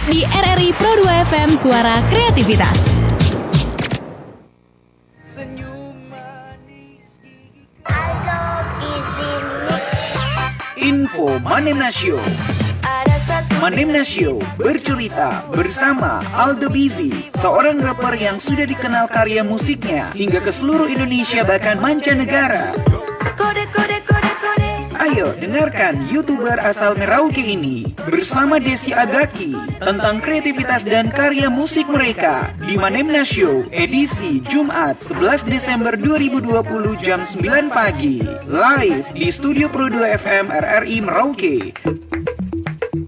di RRI Pro 2 FM Suara Kreativitas. Info Manemna Show. Manemna Show bercerita bersama Aldo Busy, seorang rapper yang sudah dikenal karya musiknya hingga ke seluruh Indonesia bahkan mancanegara. Ayo dengarkan YouTuber asal Merauke ini bersama Desi Agaki tentang kreativitas dan karya musik mereka di Manemna Show edisi Jumat 11 Desember 2020 jam 9 pagi live di Studio Pro 2 FM RRI Merauke.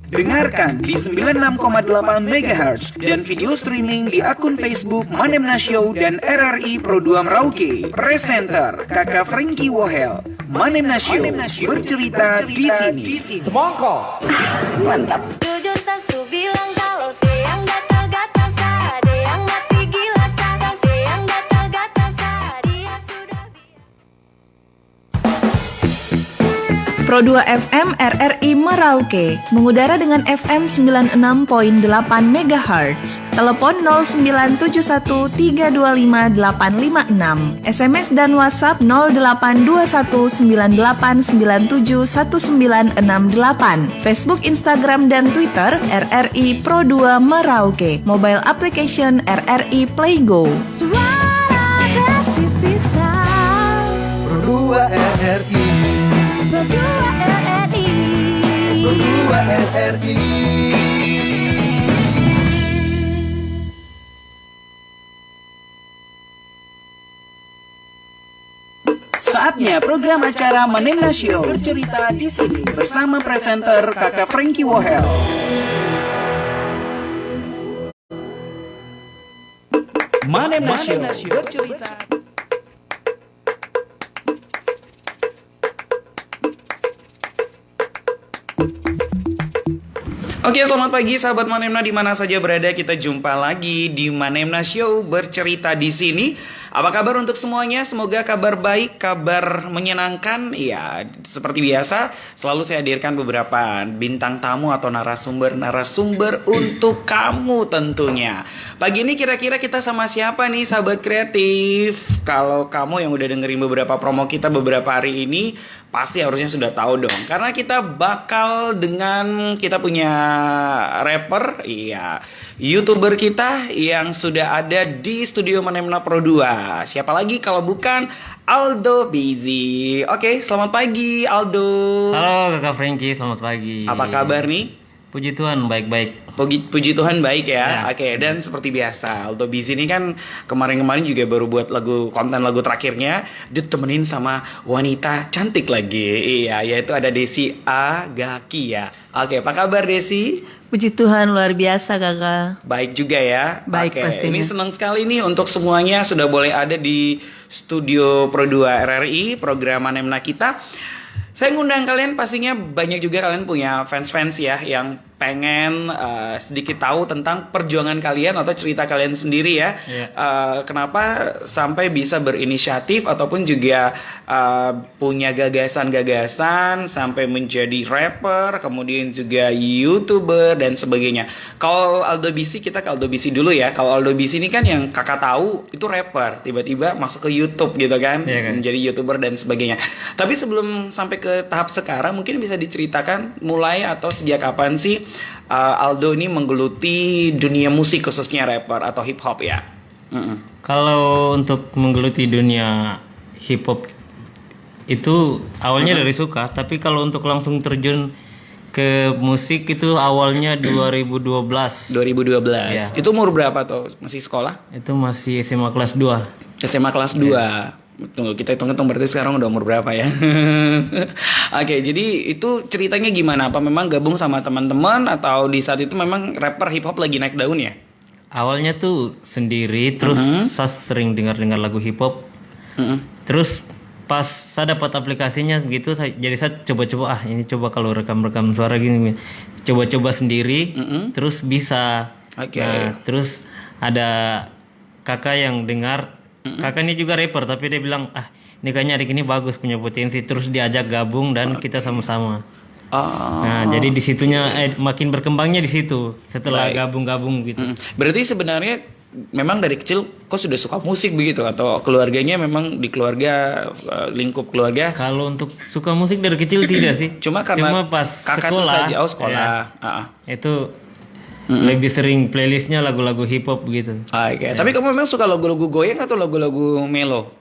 Dengarkan di 96,8 MHz dan video streaming di akun Facebook Manemna Show dan RRI Pro 2 Merauke. Presenter Kakak Frankie Wohel. Manemna Show bercerita di sini. Semongko. Mantap. Jujur sasu bilang kalau siang gatal-gatal ada yang mati gila sadar siang gatal-gatal dia sudah Pro 2 FM RRI Merauke mengudara dengan FM 96.8 MHz. Telepon 09713258556. SMS dan WhatsApp 082198971968. Facebook, Instagram dan Twitter RRI Pro 2 Merauke. Mobile application RRI Playgo. suara kreativitas Pro 2 RRI. berdua RRI Pro 2 RRI. Saatnya program acara Manemna Show bercerita di sini bersama presenter Kakak Frankie Wohel. Manemna Show bercerita. Oke, selamat pagi sahabat Manemna di mana saja berada. Kita jumpa lagi di Manemna Show bercerita di sini. Apa kabar untuk semuanya? Semoga kabar baik, kabar menyenangkan. Ya, seperti biasa, selalu saya hadirkan beberapa bintang tamu atau narasumber untuk kamu tentunya. Pagi ini kira-kira kita sama siapa nih sahabat kreatif? Kalau kamu yang udah dengerin beberapa promo kita beberapa hari ini, pasti harusnya sudah tahu dong. Karena kita bakal dengan kita punya rapper, iya, YouTuber kita yang sudah ada di studio Manemna Pro 2. Siapa lagi kalau bukan Aldo Busy. Oke, selamat pagi Aldo. Halo Kakak Frankie, selamat pagi. Apa kabar nih? Puji Tuhan, baik-baik. Puji Tuhan baik ya. Ya. Oke, dan seperti biasa Aldo Busy ini kan kemarin-kemarin juga baru buat konten lagu terakhirnya ditemenin sama wanita cantik lagi. Iya, yaitu ada Desi Agaki ya. Oke, apa kabar Desi? Puji Tuhan luar biasa kakak. Baik juga ya. Baik, Oke, pastinya. ini senang sekali nih untuk semuanya sudah boleh ada di studio Pro 2 RRI, program Manemna kita. Saya ngundang kalian pastinya banyak juga kalian punya fans-fans ya yang pengen sedikit tahu tentang perjuangan kalian atau cerita kalian sendiri ya. Iya. Kenapa sampai bisa berinisiatif ataupun juga punya gagasan-gagasan sampai menjadi rapper, kemudian juga YouTuber dan sebagainya. Kalau Aldo Busy, kita ke Aldo Busy dulu ya. Kalau Aldo Busy ini kan yang kakak tahu itu rapper, tiba-tiba masuk ke YouTube gitu kan, Iya kan? menjadi YouTuber dan sebagainya. Tapi sebelum sampai ke tahap sekarang, mungkin bisa diceritakan mulai atau sejak kapan sih Aldo ini menggeluti dunia musik khususnya rapper atau hip hop ya? Kalau untuk menggeluti dunia hip hop itu awalnya dari suka, tapi kalau untuk langsung terjun ke musik itu awalnya 2012. 2012. Iya. Itu umur berapa tuh? Masih sekolah? Itu masih SMA kelas 2. SMA kelas 2. Tunggu, kita hitung-hitung berarti sekarang udah umur berapa ya? Oke, jadi itu ceritanya gimana? Apa memang gabung sama teman-teman atau di saat itu memang rapper hip hop lagi naik daun ya? Awalnya tuh sendiri, terus saya sering dengar-dengar lagu hip hop. Terus pas saya dapat aplikasinya gitu, jadi saya coba-coba ini coba kalau rekam-rekam suara gini, coba-coba sendiri, terus bisa. Oke. Nah, terus ada kakak yang dengar, kakak ini juga rapper tapi dia bilang ini kayaknya adik ini bagus punya potensi, terus diajak gabung dan kita sama-sama. Oh. Nah, jadi di situnya makin berkembangnya di situ setelah Baik. gabung-gabung gitu. Berarti sebenarnya memang dari kecil kok sudah suka musik begitu atau keluarganya memang di keluarga lingkup keluarga Kalau untuk suka musik dari kecil tidak sih. cuma karena pas kakak tuh sekolah, saja sekolah. itu lebih sering playlistnya lagu-lagu hip hop gitu. Oke. Tapi kamu memang suka lagu-lagu goyang atau lagu-lagu melo?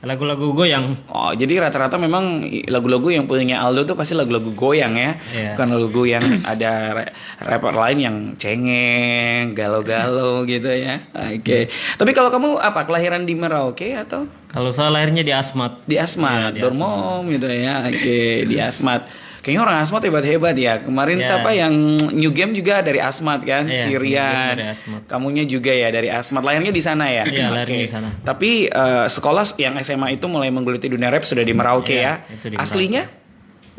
Lagu-lagu goyang. Oh, jadi rata-rata memang lagu-lagu yang punya Aldo tuh pasti lagu-lagu goyang ya. Iya. Bukan lagu yang ada rapper lain yang cengeng, galau-galau gitu ya. Oke. Tapi kalau kamu apa? Kelahiran di Merauke atau Kalau saya lahirnya di Asmat. di Asmat? Iya, di Dormom gitu ya. Oke, di Asmat. Kayaknya orang Asmat hebat-hebat ya. Kemarin Iya. siapa yang New Game juga dari Asmat kan? Iya, Si New Game Rian. dari Asmat. Kamunya juga ya dari Asmat. Lahirnya di sana ya? Iya, Oke. lahirnya di sana. Tapi sekolah yang SMA itu mulai menggeluti dunia rap sudah di Merauke Iya, ya. itu di Aslinya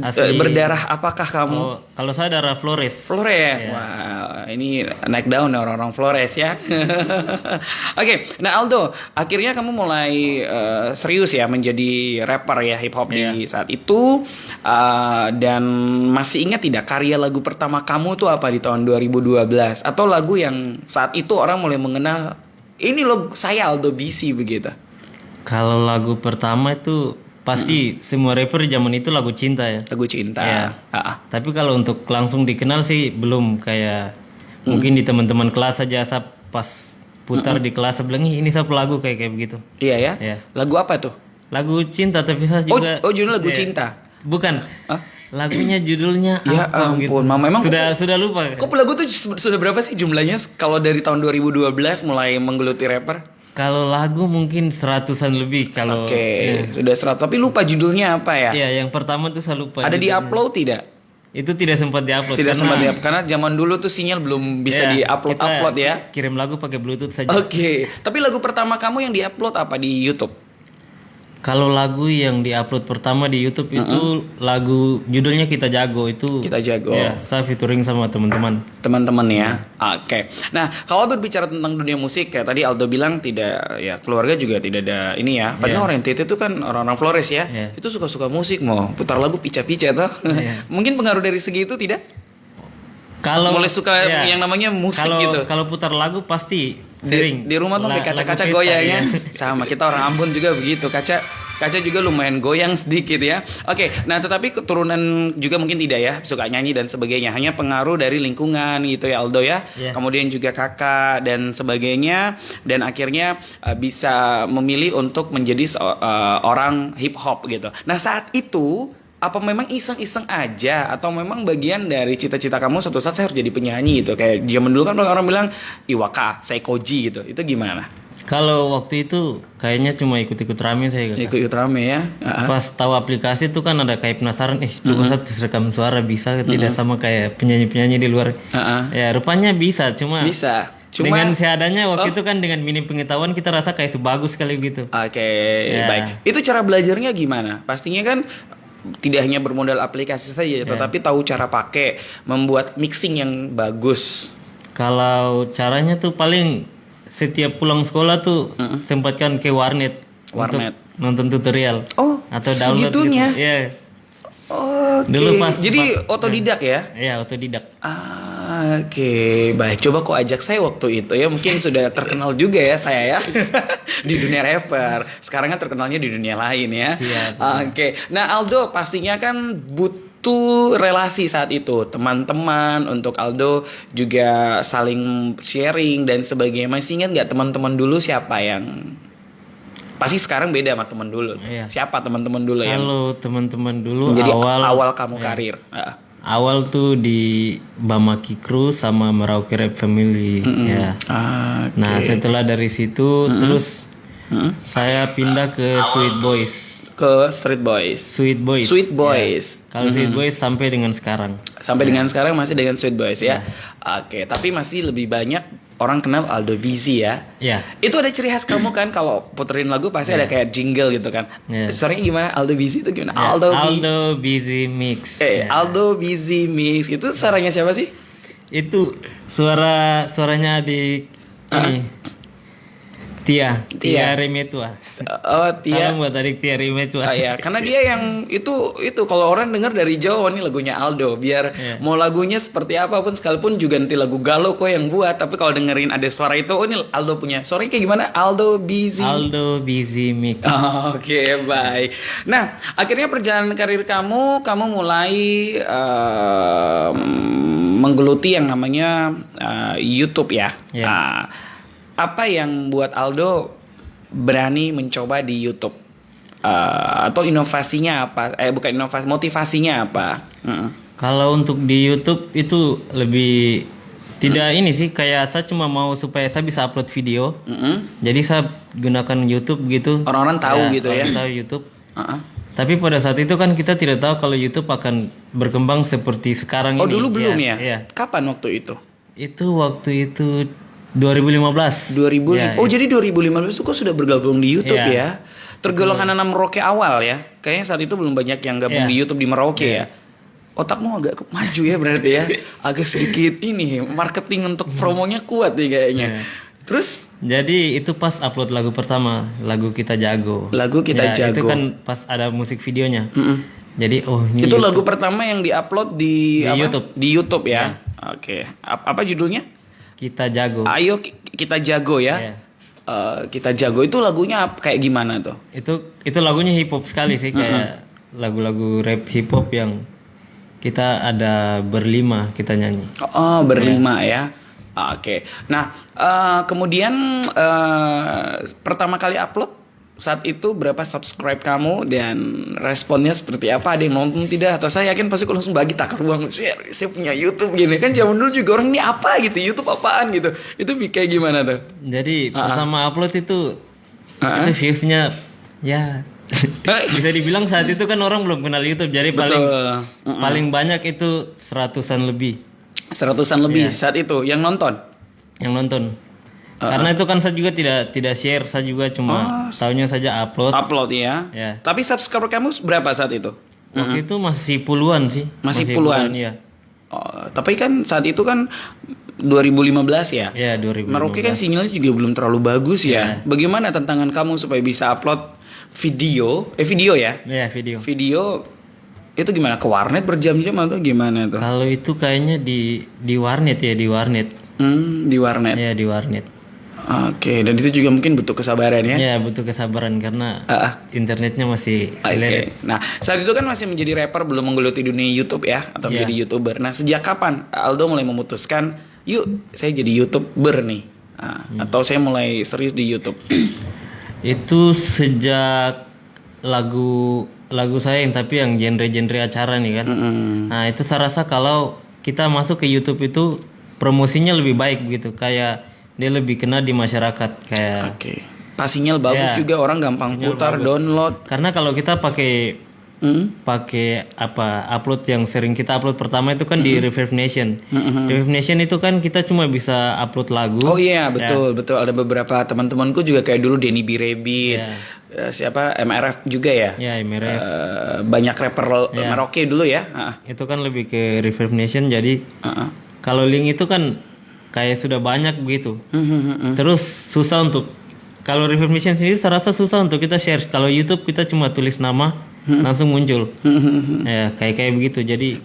Asli- berdarah apakah kamu? Kalau saya darah Flores. Flores. Iya. Wah, ini naik daun orang-orang Flores ya. Oke, nah Aldo, akhirnya kamu mulai serius ya menjadi rapper ya hip hop di saat itu. Dan masih ingat tidak karya lagu pertama kamu tuh apa di tahun 2012 atau lagu yang saat itu orang mulai mengenal ini loh saya Aldo BC begitu. Kalau lagu pertama itu pasti semua rapper zaman itu lagu cinta ya. Lagu cinta. Iya. Tapi kalau untuk langsung dikenal sih belum, kayak mungkin di teman-teman kelas saja saya pas putar di kelas saya bilang, ini siapa lagu kayak begitu. Iya ya. Iya. Lagu apa tuh? Lagu cinta, tapi saya juga judul lagu Iya. cinta. Bukan. Hah? Lagunya judulnya Ya apa gitu. ampun, Mama, emang sudah lupa. Kok lagu tuh sudah berapa sih jumlahnya kalau dari tahun 2012 mulai menggeluti rapper? Kalau lagu mungkin 100-an lebih kalau. Oke, Iya. sudah 100. Tapi lupa judulnya apa ya? Iya, yang pertama tuh saya lupa. Ada judulnya. di-upload tidak? Itu tidak sempat diupload. Tidak sempat di-upload karena zaman dulu tuh sinyal belum bisa Iya, di-upload kita ya. Kirim lagu pakai Bluetooth saja. Oke, tapi lagu pertama kamu yang di-upload apa di YouTube? Kalau lagu yang diupload pertama di YouTube itu lagu judulnya Kita Jago, itu. Kita Jago. Ya, saya featuring sama teman-teman. Teman-teman ya. Oke. Nah, kalau berbicara tentang dunia musik kayak tadi Aldo bilang tidak ya keluarga juga tidak ada ini ya. Padahal orang NTT itu kan orang-orang Flores ya. Iya. Itu suka-suka musik mau putar lagu pica-pica tuh. Iya. Mungkin pengaruh dari segi itu tidak? Kalau Mulai suka ya, yang namanya musik gitu. Kalau putar lagu pasti sering. Di rumah tuh sampai kaca-kaca lagu goyang pesta, ya. iya. Sama kita orang Ambon juga begitu. Kaca juga lumayan goyang sedikit ya. Oke, nah tetapi keturunan juga mungkin tidak ya, suka nyanyi dan sebagainya. Hanya pengaruh dari lingkungan gitu ya Aldo ya. Iya. Kemudian juga kakak dan sebagainya. Dan akhirnya bisa memilih untuk menjadi orang hip hop gitu. Nah saat itu apa memang iseng-iseng aja atau memang bagian dari cita-cita kamu suatu saat saya harus jadi penyanyi gitu, kayak zaman dulu kan orang bilang Iwaka, Saikoji gitu, itu gimana? Kalau waktu itu kayaknya cuma ikut-ikut rame saya. Kak. Ikut rame ya. Pas tahu aplikasi itu kan ada kayak penasaran, coba saya tes rekam suara bisa tidak sama kayak penyanyi-penyanyi di luar. Ya rupanya bisa, cuma Bisa. Cuma dengan seadanya waktu itu kan dengan minim pengetahuan kita rasa kayak sebagus sekali gitu. Oke, Ya. baik. Itu cara belajarnya gimana? Pastinya kan tidak hanya bermodal aplikasi saja, tetapi tahu cara pakai, membuat mixing yang bagus. Kalau caranya tuh paling setiap pulang sekolah tuh sempatkan ke warnet. Warnet. Untuk nonton tutorial. Oh, atau download segitunya? gitu. Iya. Oke. Dulu pas Jadi otodidak ya? Iya, otodidak. Oke, baik. Coba kok ajak saya waktu itu ya. Mungkin sudah terkenal juga ya saya ya di dunia rapper. Sekarang kan terkenalnya di dunia lain ya. Siap. Oke. Nah Aldo pastinya kan butuh relasi saat itu, teman-teman untuk Aldo juga saling sharing dan sebagainya. Masih ingat nggak teman-teman dulu siapa yang pasti sekarang beda sama teman dulu. Iya. Siapa teman-teman dulu yang Kalau teman-teman dulu menjadi awal kamu ya, karir? awal tuh di Bamaki Crew sama Merauke Rap Family ya. Oke. Nah, setelah dari situ terus saya pindah ke Sweet Boys. Ke Street Boys. Sweet Boys. Sweet Boys. Ya. Kalau Sweet Boys sampai dengan sekarang. Sampai dengan sekarang masih dengan Sweet Boys ya. Oke, tapi masih lebih banyak orang kenal Aldo Busy ya. Ya. Itu ada ciri khas kamu kan kalau puterin lagu pasti ada kayak jingle gitu kan. Iya. Suaranya gimana? Aldo Busy itu gimana? Ya, Aldo Busy Mix. Ya. Aldo Busy Mix. Itu suaranya siapa sih? Itu suaranya di ini. Tia Remetua. Oh, Tia. Salam buat adik Tia Remetua. Ah, ya, karena dia yang itu kalau orang dengar dari jauh ini lagunya Aldo, biar mau lagunya seperti apapun sekalipun juga nanti lagu galau kok yang buat, tapi kalau dengerin ada suara itu, oh ini Aldo punya. Suaranya kayak gimana? Aldo busy mix. Oh, oke, baik. Nah, akhirnya perjalanan karir kamu mulai menggeluti yang namanya YouTube ya. Ya. Apa yang buat Aldo berani mencoba di YouTube? Atau inovasinya apa? Bukan inovasi, motivasinya apa? Kalau untuk di YouTube itu lebih tidak ini sih, kayak saya cuma mau supaya saya bisa upload video. Jadi saya gunakan YouTube gitu. Orang-orang tahu gitu ya. Orang tahu YouTube. Tapi pada saat itu kan kita tidak tahu kalau YouTube akan berkembang seperti sekarang ini. Oh, dulu belum ya? Iya. Kapan waktu itu? Itu waktu itu 2015. 2000. Ya, oh, jadi 2015 itu kok sudah bergabung di YouTube Iya. ya? Tergolong anak Merauke awal ya? Kayaknya saat itu belum banyak yang gabung Iya. di YouTube di Merauke ya? Otakmu agak maju ya berarti ya? Agak sedikit ini, marketing untuk promonya kuat nih kayaknya. Iya. Terus? Jadi itu pas upload lagu pertama, lagu Kita Jago. Lagu Kita Jago. Itu kan pas ada musik videonya. Jadi ini Itu YouTube. lagu pertama yang diupload di YouTube. Di YouTube ya? Oke. Apa judulnya? Kita Jago. Ayo Kita Jago ya? Iya. Kita Jago itu lagunya kayak gimana tuh? Itu lagunya hip hop sekali sih, kayak lagu-lagu rap hip hop yang kita ada berlima kita nyanyi. Oh, berlima ya. Oke. Nah, kemudian pertama kali upload saat itu berapa subscribe kamu dan responnya seperti apa? Ada yang nonton tidak? Atau saya yakin pasti langsung bagi takar uang, saya punya YouTube gini kan, zaman dulu juga orang ini apa gitu, YouTube apaan gitu. Itu kayak gimana tuh? Jadi pertama upload itu viewsnya ya bisa dibilang saat itu kan orang belum kenal YouTube, jadi paling banyak itu 100-an lebih. 100-an lebih saat itu yang nonton. Karena itu kan saya juga tidak share, saya juga cuma tahunya saja upload. Upload ya. Ya. Tapi subscriber kamu berapa saat itu? Waktu itu masih puluhan sih. Masih puluhan. Ya. Oh, tapi kan saat itu kan 2015 ya. Ya, 2015. Merauke kan sinyalnya juga belum terlalu bagus ya. Bagaimana tantangan kamu supaya bisa upload video? Video ya? Ya, video. Video itu gimana? Ke warnet berjam-jam atau gimana tuh? Kalau itu kayaknya di warnet ya, di warnet. Di warnet. Ya, di warnet. Oke, dan itu juga mungkin butuh kesabaran ya? Ya, butuh kesabaran karena internetnya masih Oke. lelet. Nah, saat itu kan masih menjadi rapper, belum menggeluti dunia YouTube ya, atau menjadi YouTuber. Nah, sejak kapan Aldo mulai memutuskan, yuk saya jadi YouTuber nih, atau saya mulai serius di YouTube? Itu sejak lagu saya tapi yang genre-genre acara nih kan. Nah, itu saya rasa kalau kita masuk ke YouTube itu promosinya lebih baik begitu, kayak dia lebih kena di masyarakat kayak. Oke. Pas sinyal bagus juga, orang gampang putar, download. Karena kalau kita pakai upload yang sering kita upload pertama itu kan di Reverb Nation. Reverb Nation itu kan kita cuma bisa upload lagu. Oh iya, betul. Ada beberapa teman-temanku juga kayak dulu Denny B. Rabbit, siapa MRF juga ya. Ya, MRF. Banyak rapper Merauke dulu ya. Itu kan lebih ke Reverb Nation, jadi kalau link itu kan kayak sudah banyak begitu. Terus susah untuk, kalau Reverb Nation sendiri saya rasa susah untuk kita share. Kalau YouTube kita cuma tulis nama langsung muncul. Ya, kayak begitu. Jadi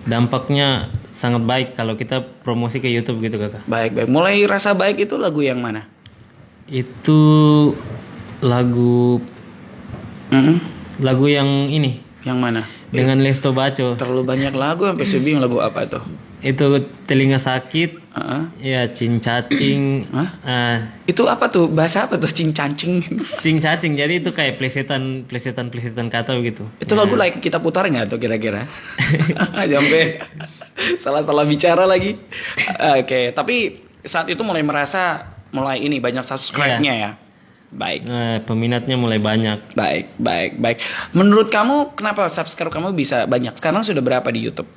dampaknya sangat baik kalau kita promosi ke YouTube gitu, Kakak. Baik. Mulai rasa baik itu lagu yang mana? Itu lagu yang ini. Yang mana? Dengan Lesto Baco. Terlalu banyak lagu sampai saya bingung lagu apa tuh? Itu Telinga Sakit. Ya, Cing Cacing. Itu apa tuh? Bahasa apa tuh? Cing Cacing. Cing Cacing. Jadi itu kayak plesetan kata begitu. Itu lagu like kita putar nggak tuh kira-kira? Sampai salah bicara lagi. Oke, tapi saat itu mulai ini banyak subscribe-nya ya. Baik. Peminatnya mulai banyak. Baik. Menurut kamu kenapa subscribe kamu bisa banyak? Sekarang sudah berapa di YouTube?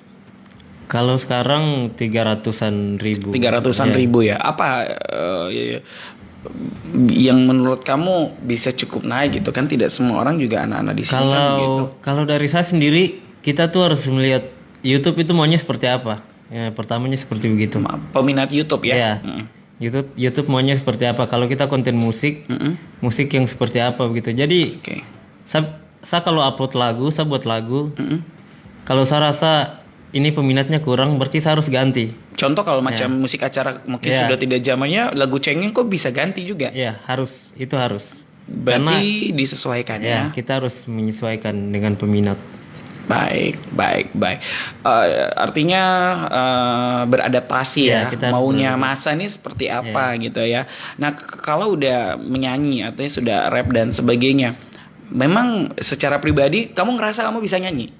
Kalau sekarang 300-an ribu. 300-an ribu ya. Apa yang menurut kamu bisa cukup naik gitu kan? Tidak semua orang juga anak-anak di sini kan gitu. Kalau dari saya sendiri, kita tuh harus melihat YouTube itu maunya seperti apa. Ya, pertamanya seperti begitu. Peminat YouTube ya. Ya. YouTube maunya seperti apa. Kalau kita konten musik, musik yang seperti apa begitu. Jadi Oke. saya kalau upload lagu, saya buat lagu. Kalau saya rasa ini peminatnya kurang, berarti saya harus ganti. Contoh kalau macam musik acara mungkin Ya. sudah tidak zamannya, lagu cengeng kok bisa ganti juga. Ya harus, itu harus. Berarti disesuaikan ya. Ya kita harus menyesuaikan dengan peminat. Baik. Artinya beradaptasi Ya, ya. kita Maunya beradaptasi. masa ini seperti apa gitu ya. Nah, kalau udah menyanyi artinya sudah rap dan sebagainya. Memang secara pribadi kamu ngerasa kamu bisa nyanyi?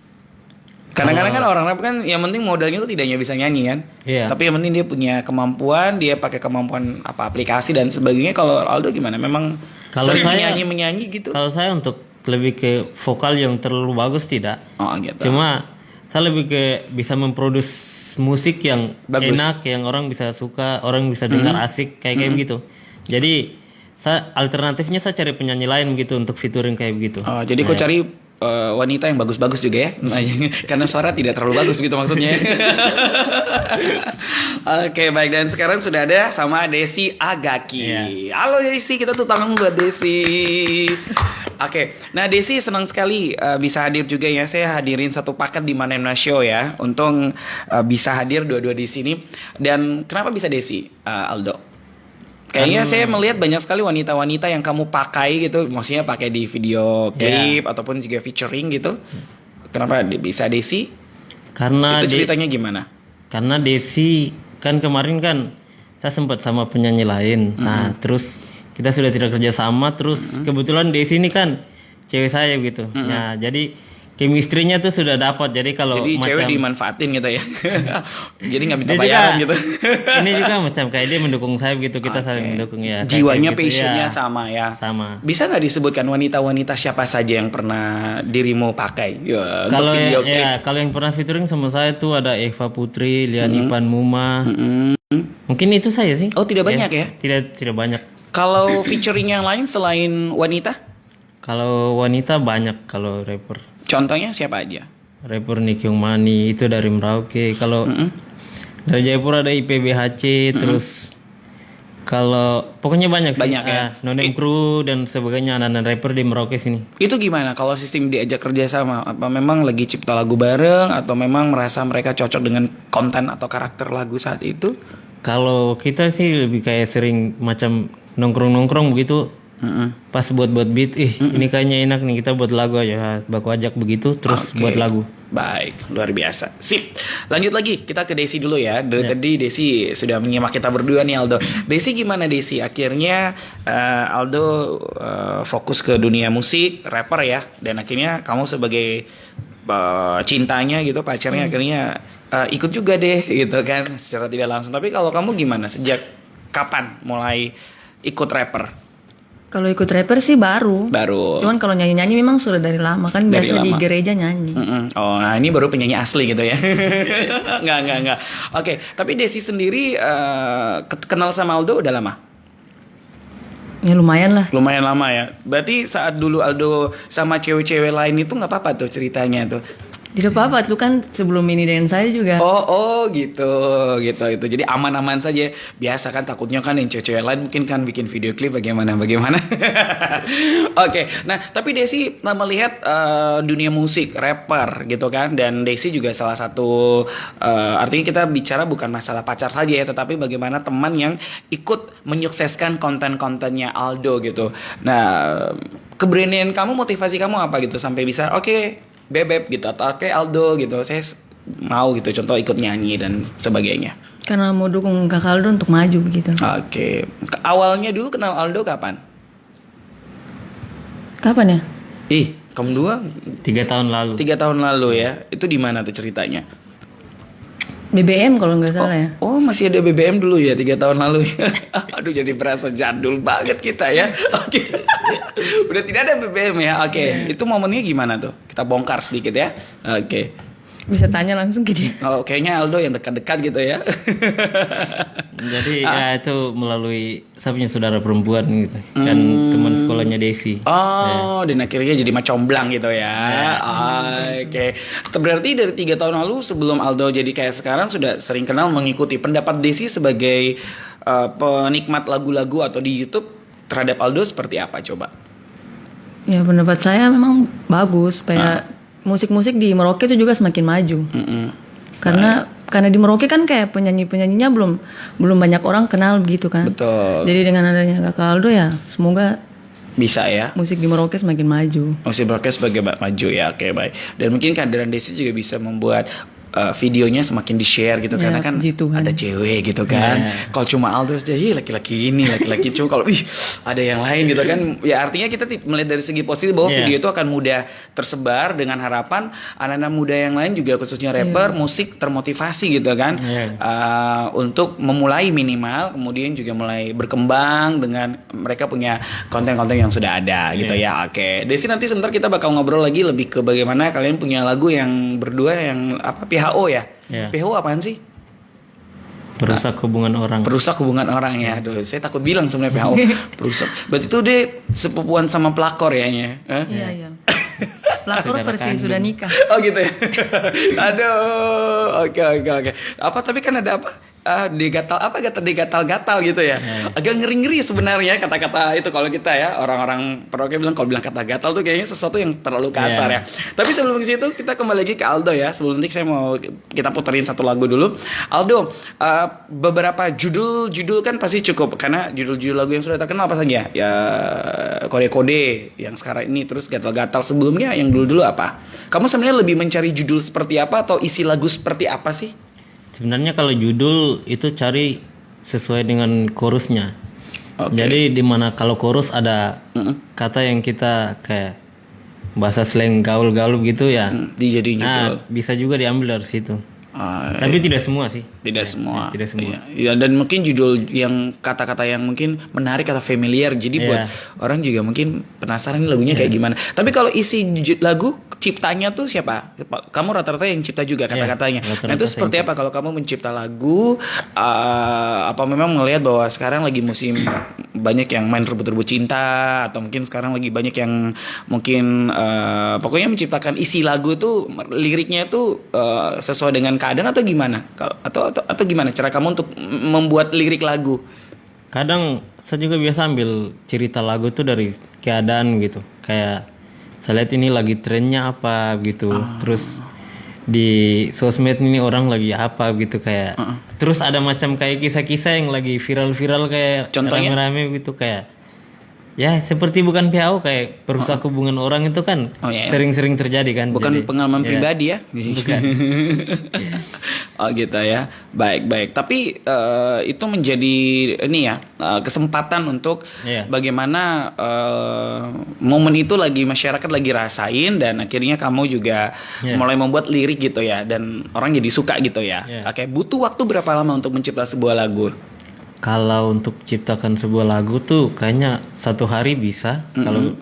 Kadang-kadang kan orang rap kan yang penting modalnya tuh tidak hanya bisa nyanyi kan. Iya. Tapi yang penting dia punya kemampuan, dia pakai kemampuan apa aplikasi dan sebagainya. Kalau Aldo gimana? Memang Kalau sering saya- menyanyi gitu. Kalau saya untuk lebih ke vokal yang terlalu bagus tidak. Oh gitu. Cuma saya lebih ke bisa memproduksi musik yang Bagus. enak, yang orang bisa suka, orang bisa dengar asik kayak begitu. Jadi saya alternatifnya saya cari penyanyi lain gitu untuk featuring kayak begitu. Oh, jadi kau cari wanita yang bagus-bagus juga ya? Karena suara tidak terlalu bagus gitu maksudnya. Oke, baik. Dan sekarang sudah ada sama Desi Agaki. Iya. Halo Desi, kita tuh tangan buat Desi. Oke, nah Desi senang sekali bisa hadir juga ya. Saya hadirin satu paket di Manemna Show ya. Untung bisa hadir dua-dua di sini. Dan kenapa bisa Desi, Aldo? Kayaknya saya melihat banyak sekali wanita-wanita yang kamu pakai gitu, maksudnya pakai di video klip ataupun juga featuring gitu. Kenapa bisa Desi? Karena Itu ceritanya gimana? karena Desi kan kemarin kan saya sempat sama penyanyi lain. Nah, terus kita sudah tidak kerja sama, terus kebetulan Desi ini kan cewek saya gitu. Nah, jadi chemistry-nya tuh sudah dapat. Jadi kalau Jadi macam cewek dimanfaatin gitu ya. Jadi nggak minta dia bayaran juga, gitu. ini juga macam kayak dia mendukung saya gitu, kita saling mendukung ya. kayak Jiwanya, gitu, passionnya ya. sama ya. Sama. Bisa nggak disebutkan wanita-wanita siapa saja yang pernah dirimu pakai? Ya, untuk Kalau video klip. kalau yang pernah featuring sama saya tuh ada Eva Putri, Lian Ipan Muma. Mungkin itu saya sih. Oh, tidak banyak ya? Tidak banyak. Kalau featuring yang lain selain wanita? Kalau wanita banyak, kalau rapper. Contohnya siapa aja? Rapper Nikyung Mani itu dari Merauke. Kalau dari Jayapura ada IPBHC, terus kalau pokoknya banyak sih. Banyak ya? Nonem Crew dan sebagainya, anak-anak rapper di Merauke sini. Itu gimana kalau sistem diajak kerja sama? Apa memang lagi cipta lagu bareng atau memang merasa mereka cocok dengan konten atau karakter lagu saat itu? Kalau kita sih lebih kayak sering macam nongkrong-nongkrong begitu. Pas buat beat, ini kayaknya enak nih, kita buat lagu aja, baku ajak begitu, terus Oke. buat lagu. Baik, luar biasa. Sip. Lanjut lagi, kita ke Desi dulu ya. Dari tadi Desi sudah menyimak kita berdua nih Aldo. Desi gimana Desi? Akhirnya Aldo fokus ke dunia musik, rapper ya. Dan akhirnya kamu sebagai cintanya gitu, pacarnya akhirnya ikut juga deh gitu kan, secara tidak langsung. Tapi kalau kamu gimana? Sejak kapan mulai ikut rapper? Kalau ikut rapper sih baru. Baru. Cuman kalau nyanyi-nyanyi memang sudah dari lama kan, Dari biasa di lama. gereja nyanyi. Oh, nah ini baru penyanyi asli gitu ya? Enggak. Oke, tapi Desi sendiri kenal sama Aldo udah lama? Ya lumayan lah. Lumayan lama ya. Berarti saat dulu Aldo sama cewek-cewek lain itu nggak apa-apa tuh ceritanya tuh? Tidak apa-apa, tuh kan sebelum ini dengan saya juga. Oh gitu. Jadi aman-aman saja. Biasa kan takutnya kan yang cewek-cewek lain mungkin kan bikin video klip bagaimana. Oke. Nah, tapi Desi melihat dunia musik, rapper gitu kan, dan Desi juga salah satu artinya kita bicara bukan masalah pacar saja ya, tetapi bagaimana teman yang ikut menyukseskan konten-kontennya Aldo gitu. Nah, keberanian kamu, motivasi kamu apa gitu sampai bisa oke, Bebek gitu atau oke Aldo gitu, saya mau gitu, contoh ikut nyanyi dan sebagainya. Karena mau dukung Kak Aldo untuk maju begitu. Oke. Awalnya dulu kenal Aldo kapan? Kapan ya? Ih, kamu dua 3 tahun lalu. 3 tahun lalu ya. Itu di mana tuh ceritanya? BBM kalau nggak salah ya. Oh, masih ada BBM dulu ya 3 tahun lalu ya. Aduh, jadi berasa jadul banget kita ya. Oke. Udah tidak ada BBM ya. Oke. Itu momennya gimana tuh? Kita bongkar sedikit ya. Oke. Bisa tanya langsung ke dia. Oh, kayaknya Aldo yang dekat-dekat gitu ya. Jadi ya itu melalui saya punya saudara perempuan gitu. Kan teman sekolahnya Desi. Oh, dan akhirnya jadi macomblang gitu ya. Oke. Berarti dari 3 tahun lalu sebelum Aldo jadi kayak sekarang sudah sering kenal, mengikuti pendapat Desi sebagai penikmat lagu-lagu atau di YouTube terhadap Aldo seperti apa coba? Ya pendapat saya memang bagus supaya musik-musik di Merauke itu juga semakin maju. Karena di Merauke kan kayak penyanyi-penyanyinya belum banyak orang kenal begitu kan. Betul. Jadi dengan adanya Kakak Aldo ya semoga Bisa ya. musik di Merauke semakin maju. Musik broadcast sebagai maju ya, oke baik. Dan mungkin kehadiran Desi juga bisa membuat videonya semakin di-share gitu, Ya, karena kan puji Tuhan. ada cewek gitu kan. Kalau cuma Aldo aja, laki-laki ini, laki-laki cuma kalau ada yang lain gitu kan. Ya artinya kita melihat dari segi positif bahwa video itu akan mudah tersebar dengan harapan anak-anak muda yang lain juga khususnya rapper, musik termotivasi gitu kan. Untuk memulai minimal, kemudian juga mulai berkembang dengan mereka punya konten-konten yang sudah ada gitu ya. Oke, Desi nanti sebentar kita bakal ngobrol lagi lebih ke bagaimana kalian punya lagu yang berdua yang apa PHO ya. PHO apaan sih? Perusak hubungan orang. Perusak hubungan orang ya. Aduh, saya takut bilang sebenarnya PHO. Perusak. Berarti itu dia sepupuan sama pelakor ya? Iya. Pelakor versi sudah nikah. Oh gitu ya. Aduh. Oke. Apa tapi kan ada apa? Digatal-gatal gitu ya. Agak ngeri-ngeri sebenarnya kata-kata itu kalau kita ya, orang-orang Merauke bilang kalau bilang kata gatal tuh kayaknya sesuatu yang terlalu kasar ya. Tapi sebelum ke situ kita kembali lagi ke Aldo ya. Sebelum nanti saya mau kita puterin satu lagu dulu. Aldo, beberapa judul kan pasti cukup karena judul-judul lagu yang sudah terkenal apa saja? Ya Kode-Kode yang sekarang ini, terus Gatal-Gatal sebelumnya yang dulu-dulu apa? Kamu sebenarnya lebih mencari judul seperti apa atau isi lagu seperti apa sih? Sebenarnya kalau judul itu cari sesuai dengan chorusnya. Jadi di mana kalau chorus ada kata yang kita kayak bahasa slang gaul-gaul gitu ya. Dijadiin judul. Nah, bisa juga diambil dari situ. Tapi tidak semua sih. Tidak semua. Tidak semua. Ya, dan mungkin judul yang kata-kata yang mungkin menarik atau familiar. Jadi buat orang juga mungkin penasaran ini lagunya kayak gimana. Tapi kalau isi lagu ciptanya tuh siapa? Kamu rata-rata yang cipta juga kata-katanya. Nah itu seperti apa kalau kamu mencipta lagu? Apa memang melihat bahwa sekarang lagi musim banyak yang main rebut-rebut cinta, atau mungkin sekarang lagi banyak yang mungkin pokoknya menciptakan isi lagu tuh liriknya tuh sesuai dengan keadaan atau gimana? Atau gimana cara kamu untuk membuat lirik lagu? Kadang saya juga biasa ambil cerita lagu tuh dari keadaan gitu. Kayak saya lihat ini lagi trennya apa gitu. Terus di sosmed ini orang lagi apa gitu kayak. Terus ada macam kayak kisah-kisah yang lagi viral-viral kayak contohnya? rame-rame gitu kayak. Ya seperti bukan PHO kayak perusak hubungan orang itu kan sering-sering terjadi kan. Bukan jadi, pengalaman pribadi ya. Bukan. Oh gitu ya. Baik. Tapi itu menjadi ini ya kesempatan untuk bagaimana momen itu lagi masyarakat lagi rasain, dan akhirnya kamu juga mulai membuat lirik gitu ya, dan orang jadi suka gitu ya. Oke, butuh waktu berapa lama untuk mencipta sebuah lagu? Kalau untuk ciptakan sebuah lagu tuh kayaknya 1 hari bisa. Kalau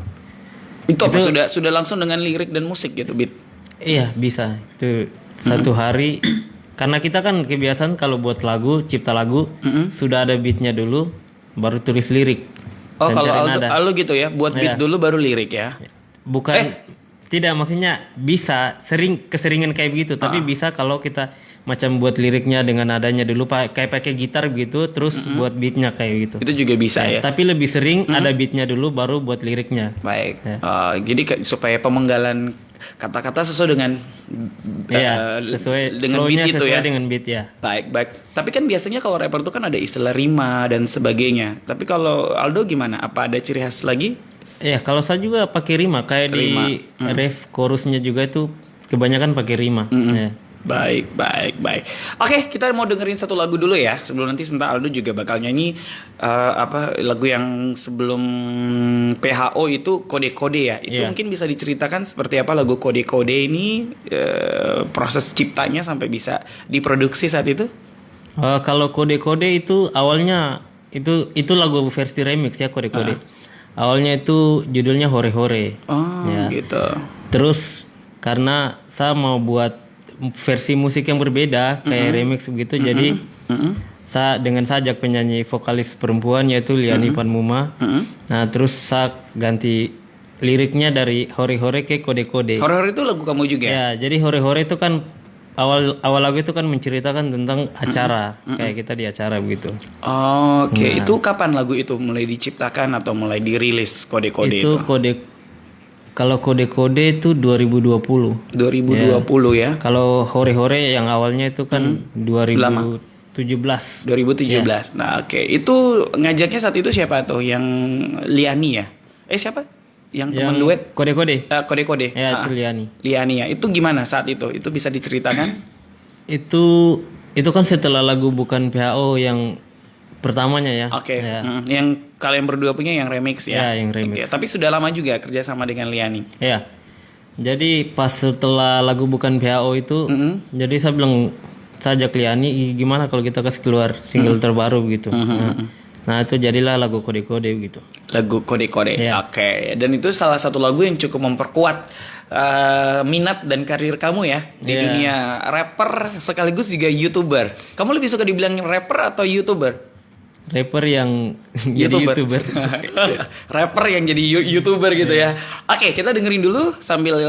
itu apa sudah langsung dengan lirik dan musik gitu, beat? Iya bisa. Itu 1 hari. Karena kita kan kebiasaan kalau buat lagu, cipta lagu sudah ada beatnya dulu, baru tulis lirik. Oh kalau Aldo gitu ya, buat beat dulu baru lirik ya? Bukan. Tidak, maksudnya bisa keseringan kayak begitu, tapi bisa kalau kita macam buat liriknya dengan adanya dulu kayak pakai gitar gitu, terus buat beatnya kayak gitu. Itu juga bisa ya. Tapi lebih sering ada beatnya dulu baru buat liriknya. Baik. Jadi supaya pemenggalan kata-kata sesuai dengan sesuai dengan beat itu ya. Dengan beat ya. Baik. Tapi kan biasanya kalau rapper itu kan ada istilah rima dan sebagainya. Tapi kalau Aldo gimana? Apa ada ciri khas lagi? Iya, kalau saya juga pakai rima kayak di ref chorusnya juga itu kebanyakan pakai rima. Ya. Baik. Oke, kita mau dengerin satu lagu dulu ya. Sebelum nanti sebentar Aldo juga bakal nyanyi lagu yang sebelum PHO itu Kode-Kode ya. Itu mungkin bisa diceritakan seperti apa lagu Kode-Kode ini, proses ciptanya sampai bisa diproduksi saat itu? Kalau Kode-Kode itu awalnya itu lagu versi remix ya, Kode-Kode. Awalnya itu judulnya Hore-Hore. Gitu. Terus karena saya mau buat versi musik yang berbeda kayak remix begitu, jadi saya ajak penyanyi vokalis perempuan yaitu Liani Panmuma. Nah terus saya ganti liriknya dari Hore-Hore ke Kode-Kode. Hore-Hore itu lagu kamu juga? Ya, jadi Hore-Hore itu kan awal lagu itu kan menceritakan tentang acara, kayak kita di acara begitu. Oke, itu kapan lagu itu mulai diciptakan atau mulai dirilis kode-kode itu? Kalau kode-kode itu 2020. 2020 ya. Kalau hore-hore yang awalnya itu kan 2017. 2017. Nah, oke. Itu ngajaknya saat itu siapa tuh? Yang Liani ya? Siapa? Yang teman duet? Kode-kode. Kode-kode. Ya, itu Liani. Liani ya. Itu gimana saat itu? Itu bisa diceritakan? Itu kan setelah lagu Bukan PHO yang pertamanya ya. Oke. Ya. Yang kalian berdua punya yang remix ya? Ya, yang remix. Oke, tapi sudah lama juga kerja sama dengan Liani. Ya. Jadi pas setelah lagu Bukan PHO itu, jadi saya bilang saja Liani, gimana kalau kita kasih keluar single terbaru gitu. Nah itu jadilah lagu Kode-Kode gitu. Lagu Kode-Kode. Ya. Oke. Dan itu salah satu lagu yang cukup memperkuat minat dan karir kamu ya di dunia rapper sekaligus juga YouTuber. Kamu lebih suka dibilang rapper atau YouTuber? Rapper yang jadi YouTuber. Rapper yang jadi YouTuber gitu ya. Oke, kita dengerin dulu sambil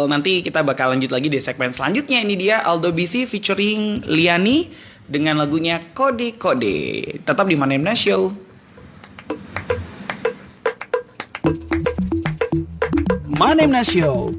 nanti kita bakal lanjut lagi di segmen selanjutnya. Ini dia Aldo BC featuring Liani dengan lagunya Kode-Kode. Tetap di Manemna Show. Manemna Show.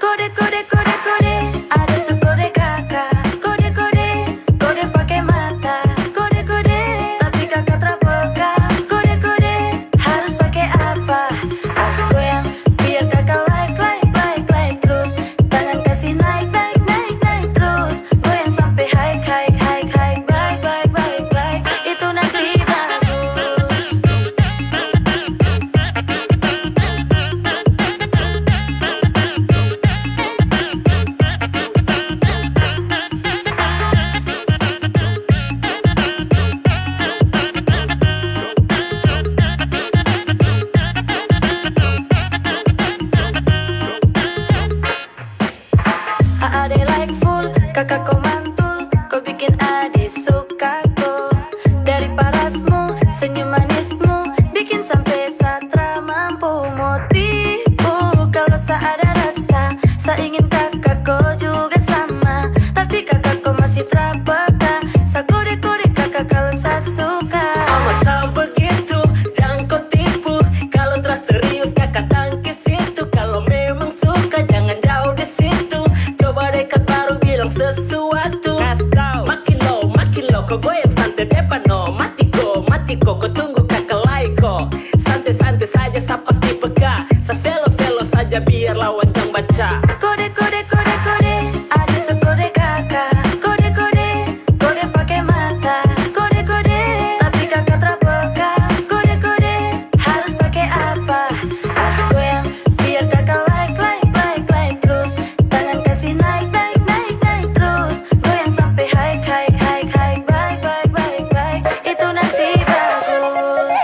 Kode kode kode kode, ada sekode kakak. Kode kode, kode pakai mata. Kode kode, tapi kakak terpeka. Kode kode, harus pakai apa? Goyang, biar kakak like like like like terus. Tangan kasih naik naik naik naik terus. Goyang sampai high high high high baik baik baik baik. Itu nanti bagus. Ade like full, kakak kau mantul. Kau bikin ade suka kau. Dari parasmu, senyum manismu bikin sampai satra mampu motivu. Kalau saya ada rasa, saya ingin kakak kau juga sama. Tapi kakak kau masih terpeka. Saya kode-kode kakak kalau saya suka. Masa begitu, jangan kau tipu. Kalau terus serius kakak tangkis itu. Kalau memang suka jangan jauh di situ. Coba dekat baru bilang sesuatu. Kasih tahu, makin low, kau goyang santai depan no. Mati kok, kau tunggu kakak laiko. Santai-santai saja, saya pasti peka. Saya selo saja biar lawan jangan baca. Kode kode kode kode, ada sekode kakak. Kode kode, kode pakai mata. Kode kode, tapi kakak terpeka. Kode kode, harus pakai apa? Goyang, biar kakak like like like like terus. Tangan kasih naik naik naik naik terus. Goyang sampai high high high high baik baik baik baik. Itu nanti bagus.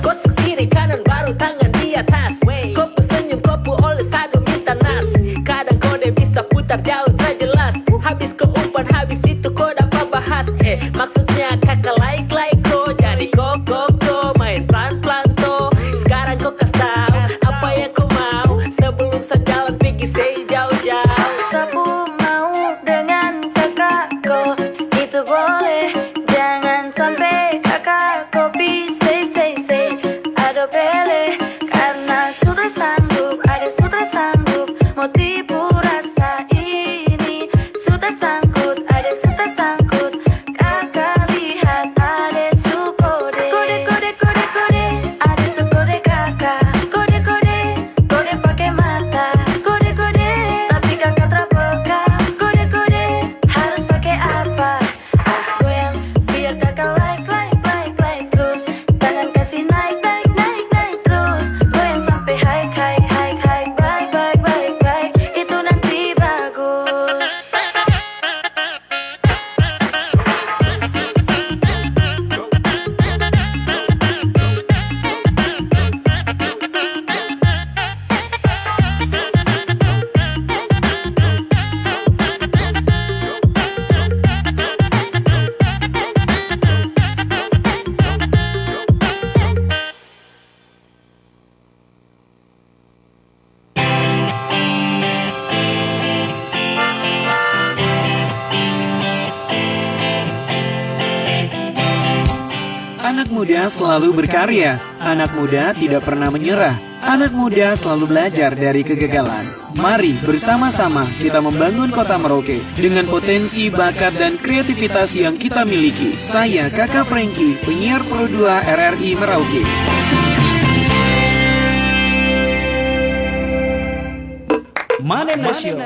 Gosok kiri kanan baru tangan di atas. Kau senyum kau oleh sadu minta nas. Kadang kode bisa putar jauh tak jelas. Habis kau umpan habis itu kau dapat bahas. Maksudnya kakak like kau. Jadi kok main pelan to. Sekarang kau kasih tahu apa yang kau mau. Sebelum saya jalan pergi say jauh-jauh. Sapu mau dengan kakakku, itu boleh. Jangan sampai kakak kopi say Aduh pele, karena sudah sanggup. Ada sudah sanggup, mau tipu rasa ini. Sudah sangkut, ada sudah sangkut. Kakak lihat muda selalu berkarya. Anak muda tidak pernah menyerah. Anak muda selalu belajar dari kegagalan. Mari bersama-sama kita membangun kota Merauke dengan potensi, bakat, dan kreativitas yang kita miliki. Saya Kakak Frankie, penyiar Pro 2 RRI Merauke. Manemna Show.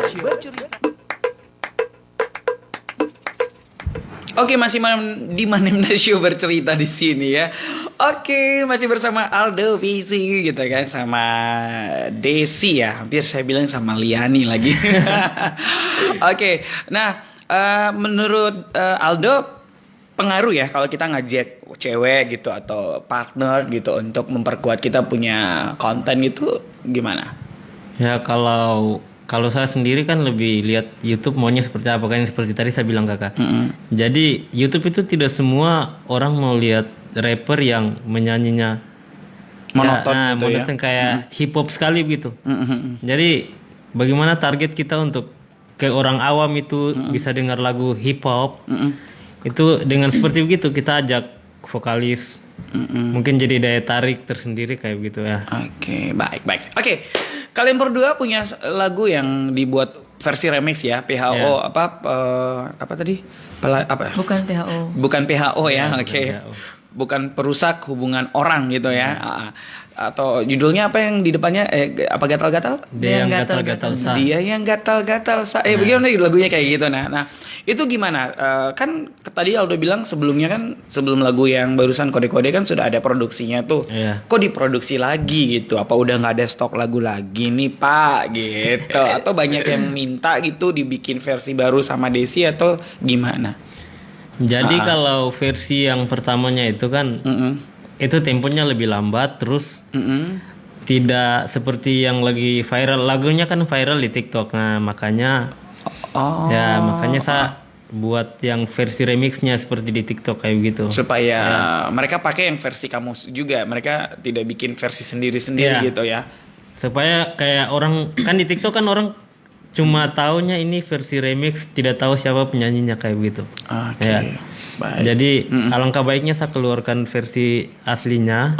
Oke, masih di Manemna Show bercerita di sini ya. Oke, masih bersama Aldo Visi gitu kan, sama Desi ya. Hampir saya bilang sama Liani lagi. Oke, nah menurut Aldo, pengaruh ya kalau kita ngajak cewek gitu atau partner gitu untuk memperkuat kita punya konten gitu, gimana? Ya kalau saya sendiri kan lebih lihat YouTube maunya seperti apa, kan seperti tadi saya bilang Kakak. Jadi YouTube itu tidak semua orang mau lihat rapper yang menyanyinya Monoton gitu monoton kayak hip hop sekali begitu. Jadi bagaimana target kita untuk ke orang awam itu bisa dengar lagu hip hop. Itu dengan seperti begitu kita ajak vokalis. Mungkin jadi daya tarik tersendiri kayak begitu ya. Oke, baik. Oke, kalian berdua punya lagu yang dibuat versi remix ya, PHO apa tadi? Bukan PHO. Bukan PHO ya, bukan oke. PHO. Bukan perusak hubungan orang gitu ya. Atau judulnya apa yang di depannya apa gatal-gatal? Dia yang gatal-gatal sah. Dia yang gatal-gatal bagaimana lagunya kayak gitu. Nah itu gimana? Kan tadi Aldo bilang sebelumnya kan, sebelum lagu yang barusan Kode-Kode kan sudah ada produksinya tuh. Kok diproduksi lagi gitu? Apa udah nggak ada stok lagu lagi nih Pak gitu? Atau banyak yang minta gitu dibikin versi baru sama Desi atau gimana? Jadi kalau versi yang pertamanya itu kan itu temponya lebih lambat, terus tidak seperti yang lagi viral. Lagunya kan viral di TikTok, nah makanya makanya saya buat yang versi remixnya seperti di TikTok kayak gitu. Supaya mereka pakai yang versi kamu juga, mereka tidak bikin versi sendiri-sendiri gitu ya. Supaya kayak orang kan di TikTok kan orang cuma taunya ini versi remix, tidak tahu siapa penyanyinya kayak begitu. Oke. Baik. Jadi alangkah baiknya saya keluarkan versi aslinya,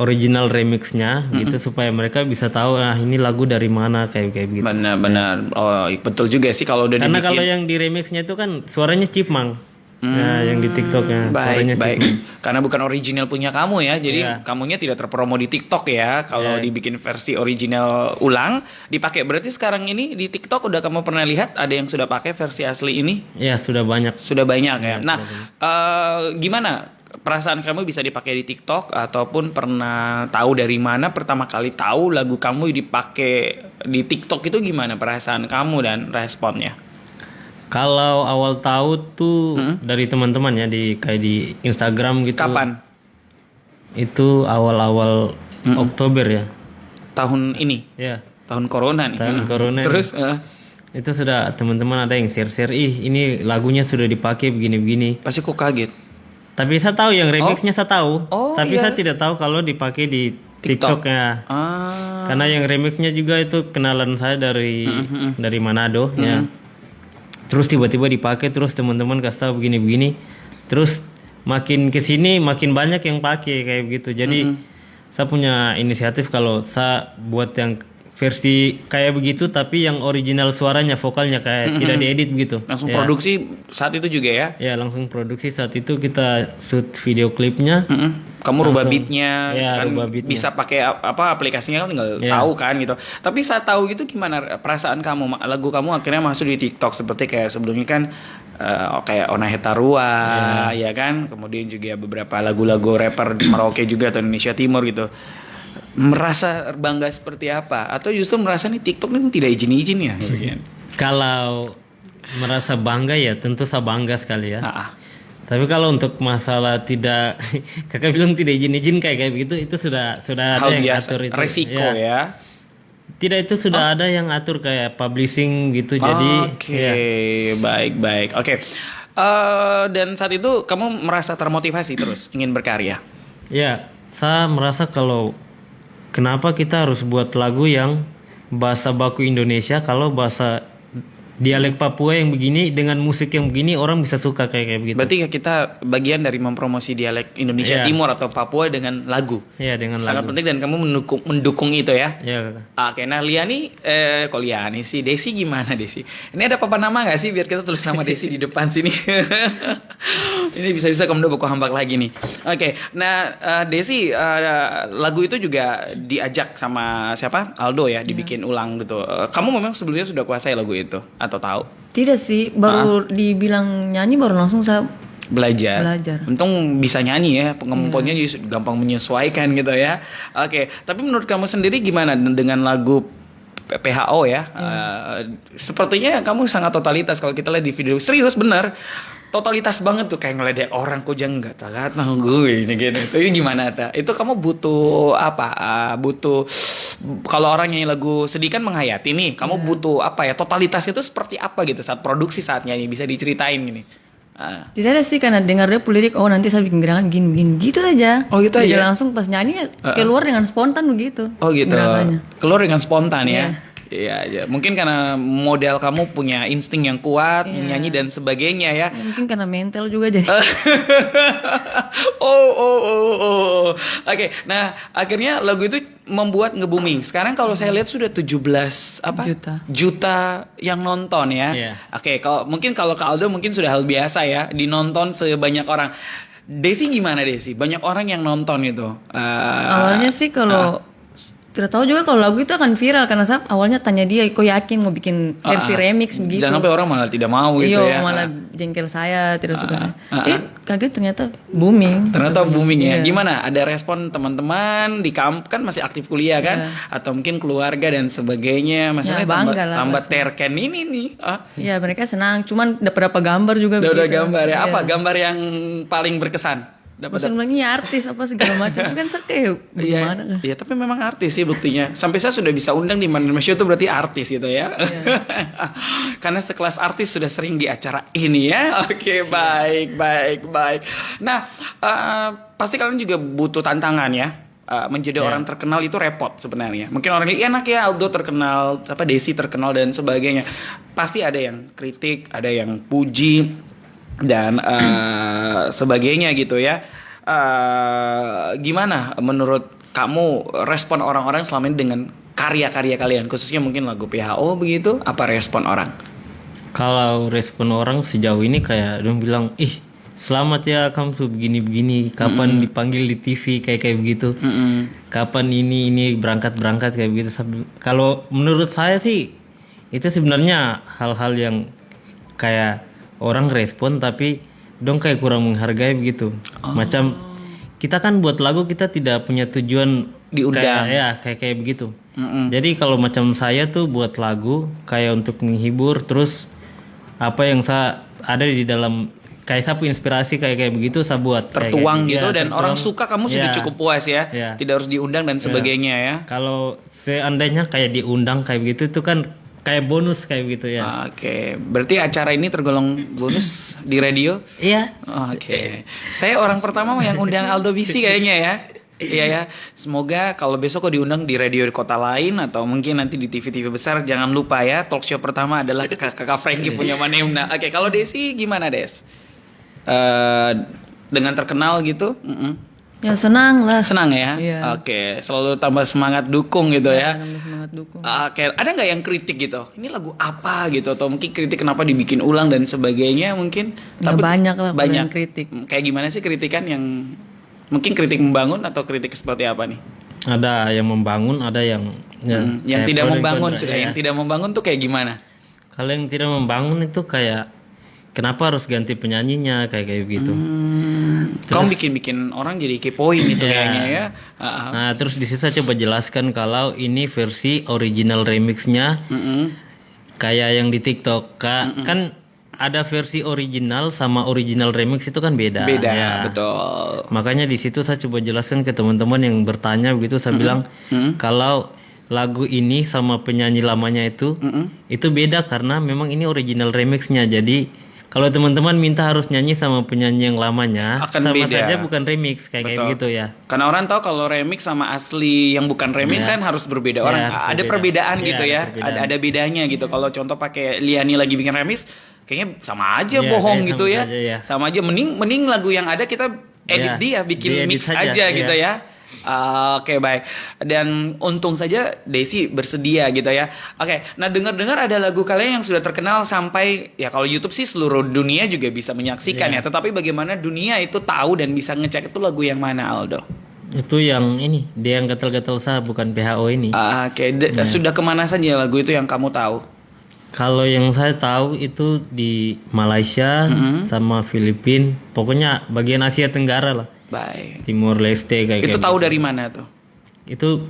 original remixnya gitu, supaya mereka bisa tahu ini lagu dari mana kayak begitu. Benar. Oh, betul juga sih kalau udah karena dibikin. kalau yang di remixnya itu kan suaranya Chipmunk. Nah, yang di TikToknya suaranya baik. Chipmunk. Karena bukan original punya kamu ya, jadi kamunya tidak terpromo di TikTok ya. Kalau dibikin versi original ulang dipakai, berarti sekarang ini di TikTok udah kamu pernah lihat ada yang sudah pakai versi asli ini? Ya sudah banyak. Sudah banyak ya. Nah, gimana perasaan kamu bisa dipakai di TikTok, ataupun pernah tahu dari mana pertama kali tahu lagu kamu dipakai di TikTok itu, gimana perasaan kamu dan responnya? Kalau awal tahu tuh dari teman-teman ya, kayak di Instagram gitu. Kapan? Itu awal-awal Oktober ya. Tahun ini? Ya. Tahun corona nih. Corona. Terus? Itu sudah teman-teman ada yang share-share, ini lagunya sudah dipakai begini-begini. Pasti kok kaget. Tapi saya tahu yang remixnya saya tahu. Tapi iya. saya tidak tahu kalau dipakai di TikToknya. Karena yang remixnya juga itu kenalan saya dari Manado ya. Terus tiba-tiba dipakai, terus teman-teman kasih tahu begini-begini. Terus makin kesini makin banyak yang pakai kayak begitu. Jadi saya punya inisiatif kalau saya buat yang versi kayak begitu, tapi yang original suaranya, vokalnya kayak tidak diedit begitu. Langsung produksi saat itu juga ya? Ya langsung produksi saat itu, kita shoot video klipnya. Kamu rubah beatnya, kan rubah beatnya. Bisa pakai apa aplikasinya kan tinggal tahu kan gitu. Tapi saat tahu gitu gimana perasaan kamu? Lagu kamu akhirnya masuk di TikTok seperti kayak sebelumnya kan kayak Ona Hetarua ya kan. Kemudian juga beberapa lagu-lagu rapper di Merauke juga atau Indonesia Timur gitu. Merasa bangga seperti apa? Atau justru merasa nih TikTok ini tidak izin-izin ya? Kalau merasa bangga ya tentu saya bangga sekali ya. Tapi kalau untuk masalah tidak, kakak bilang tidak izin-izin kayak begitu, itu sudah ada hal yang biasa, atur itu. resiko ya. Tidak, itu sudah ada yang atur kayak publishing gitu. Jadi baik. Oke. Dan saat itu kamu merasa termotivasi terus ingin berkarya? Ya, saya merasa kalau kenapa kita harus buat lagu yang bahasa baku Indonesia kalau bahasa dialek Papua yang begini dengan musik yang begini orang bisa suka kayak begitu. Berarti kita bagian dari mempromosi dialek Indonesia Iya. Timur atau Papua dengan lagu. Iya, dengan Sangat lagu. penting dan kamu mendukung itu ya. Iya, Kak. Oke, nah Liani, kok Liani sih? Desi gimana Desi? Ini ada papan nama nggak sih biar kita tulis nama Desi di depan sini? Ini bisa-bisa kamu udah buku hambak lagi nih. Oke, nah Desi, lagu itu juga diajak sama siapa? Aldo ya, dibikin ulang gitu. Kamu memang sebelumnya sudah kuasai lagu itu atau tahu? Tidak sih, baru dibilang nyanyi baru langsung saya Belajar. Belajar. Untung bisa nyanyi ya, pengemponya juga gampang menyesuaikan gitu ya. Oke, tapi menurut kamu sendiri gimana dengan lagu PHO ya? Sepertinya kamu sangat totalitas kalau kita lihat di video. Serius bener. Totalitas banget tuh, kayak ngeledek orang kok jangan nggak tahu gue ini gitu. Itu gimana ta? Itu kamu butuh apa? Butuh kalau orang nyanyi lagu sedih kan menghayati nih. Kamu butuh apa ya? Totalitas itu seperti apa gitu saat produksi, saat nyanyi, bisa diceritain gini. Tidak ada sih, karena dengar dia lirik, oh nanti saya bikin gerakan gini gitu aja. Oh, gitu Jadi aja? langsung pas nyanyi keluar dengan spontan begitu. Oh gitu. Gerakannya. Keluar dengan spontan ya. Iya. Iya, iya. Mungkin karena model kamu punya insting yang kuat, Iya. nyanyi dan sebagainya ya. Ya, mungkin karena mental juga jadi. Oh. Oke, nah akhirnya lagu itu membuat nge-booming. Sekarang kalau saya lihat sudah 17 juta yang nonton ya. Iya. Oke, kalau Kak Aldo mungkin sudah hal biasa ya, dinonton sebanyak orang. Desi gimana Desi? Banyak orang yang nonton itu. Awalnya sih kalau tidak tahu juga kalau lagu itu akan viral, karena saya awalnya tanya dia, kok yakin mau bikin versi remix begitu. Jangan sampai orang malah tidak mau gitu ya. Iya, malah jengkel saya, tidak suka. Kaget ternyata booming. Ternyata booming ya. Iya. Gimana? Ada respon teman-teman di kamp kan masih aktif kuliah kan? Atau mungkin keluarga dan sebagainya. Maksudnya bangga lah tambah pasti. terken ini nih. Iya, mereka senang. Cuman dapat gambar juga. Udah begitu. gambar ya. Iya. Apa gambar yang paling berkesan? Maksudnya bilang, ini artis apa segala macam. Itu kan saya kayak Iya, gimana? iya, tapi memang artis sih buktinya. Sampai saya sudah bisa undang di Manema Show itu berarti artis gitu ya. Karena sekelas artis sudah sering di acara ini ya. Oke, baik. Nah, pasti kalian juga butuh tantangan ya. Menjadi orang terkenal itu repot sebenarnya. Mungkin orangnya enak ya, Aldo terkenal, Desi terkenal dan sebagainya. Pasti ada yang kritik, ada yang puji dan sebagainya gitu ya. Gimana menurut kamu respon orang-orang selama ini dengan karya-karya kalian, khususnya mungkin lagu PHO begitu? Apa respon orang? Kalau respon orang sejauh ini kayak dia bilang, ih selamat ya kamu tuh begini-begini, kapan dipanggil di TV kayak begitu, kapan ini berangkat kayak begitu. Kalau menurut saya sih itu sebenarnya hal-hal yang kayak orang respon tapi dong kayak kurang menghargai begitu. Macam kita kan buat lagu, kita tidak punya tujuan diundang kayak begitu. Jadi kalau macam saya tuh buat lagu kayak untuk menghibur, terus apa yang saya ada di dalam kayak saya punya inspirasi kayak begitu saya buat tertuang kayak gitu, dan tertuang. orang suka, kamu sudah cukup puas ya. Tidak harus diundang dan sebagainya ya. Kalau seandainya kayak diundang kayak begitu itu kan kayak bonus kayak gitu ya. Oke, berarti acara ini tergolong bonus di radio? Iya. Oke. Saya orang pertama yang undang Aldo Bisi kayaknya ya. Iya ya. Semoga kalau besok kok diundang di radio di kota lain atau mungkin nanti di TV-TV besar, jangan lupa ya, talk show pertama adalah Kakak Frankie punya Manemna. Oke, kalau Desi gimana, Des? Dengan terkenal gitu? Ya senang lah. Senang ya? Iya. Oke, selalu tambah semangat dukung gitu ya. Tambah semangat dukung. Oke, ada nggak yang kritik gitu? Ini lagu apa gitu? Atau mungkin kritik kenapa dibikin ulang dan sebagainya mungkin? Ya, banyak lah banyak kritik. Kayak gimana sih kritikan yang mungkin kritik membangun atau kritik seperti apa nih? Ada yang membangun, ada yang yang kayak tidak pro dan membangun kontra, sudah. ya. Yang tidak membangun tuh kayak gimana? Kalau yang tidak membangun itu kayak kenapa harus ganti penyanyinya kayak gitu. Kamu bikin orang jadi kepoin gitu Ya. kayaknya ya. Nah, terus di situ saya coba jelaskan kalau ini versi original remixnya kayak yang di TikTok. Kan ada versi original sama original remix itu kan beda. Beda, ya. betul. Makanya di situ saya coba jelaskan ke teman-teman yang bertanya begitu, saya bilang kalau lagu ini sama penyanyi lamanya itu beda karena memang ini original remixnya. Jadi Kalau teman-teman minta harus nyanyi sama penyanyi yang lamanya, Akan sama beda. saja bukan remix kayak Betul. gitu ya. Karena orang tahu kalau remix sama asli yang bukan remix kan harus berbeda. Orang harus ada berbeda. perbedaan Iya, gitu ada ya. perbedaan. Ada bedanya gitu. Kalau contoh pakai Liani lagi bikin remix, kayaknya sama aja Iya, bohong kayak gitu sama ya. saja, ya. Sama aja mending lagu yang ada kita edit Iya, dia, bikin diedit mix saja, aja iya. gitu ya. Oke, baik. Dan untung saja Desi bersedia gitu ya. Oke, nah dengar-dengar ada lagu kalian yang sudah terkenal sampai ya kalau YouTube sih seluruh dunia juga bisa menyaksikan Iya. ya. Tetapi bagaimana dunia itu tahu dan bisa ngecek itu lagu yang mana, Aldo? Itu yang ini, dia yang gatal-gatal sah, bukan PHO ini. Oke, sudah kemana saja lagu itu yang kamu tahu? Kalau yang saya tahu itu di Malaysia sama Filipina, pokoknya bagian Asia Tenggara lah, Baik. Timur Leste kayak Itu gitu. tahu dari mana tuh? Itu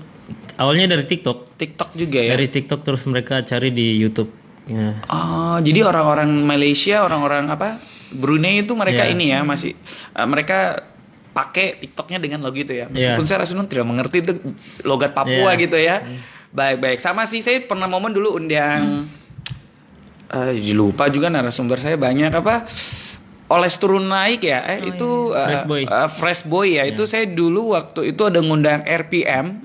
awalnya dari TikTok. TikTok juga ya? Dari TikTok terus mereka cari di YouTube. Ya. Oh, jadi orang-orang Malaysia, orang-orang apa? Brunei itu mereka Iya. ini ya masih mereka pakai TikToknya dengan logo itu ya. Meskipun Iya. saya rasa tidak mengerti itu logat Papua Iya. gitu ya. Baik-baik. Sama sih saya pernah momen dulu undang lupa juga narasumber saya banyak apa Oles turun naik ya itu Fresh Boy. Fresh Boy ya itu saya dulu waktu itu ada ngundang RPM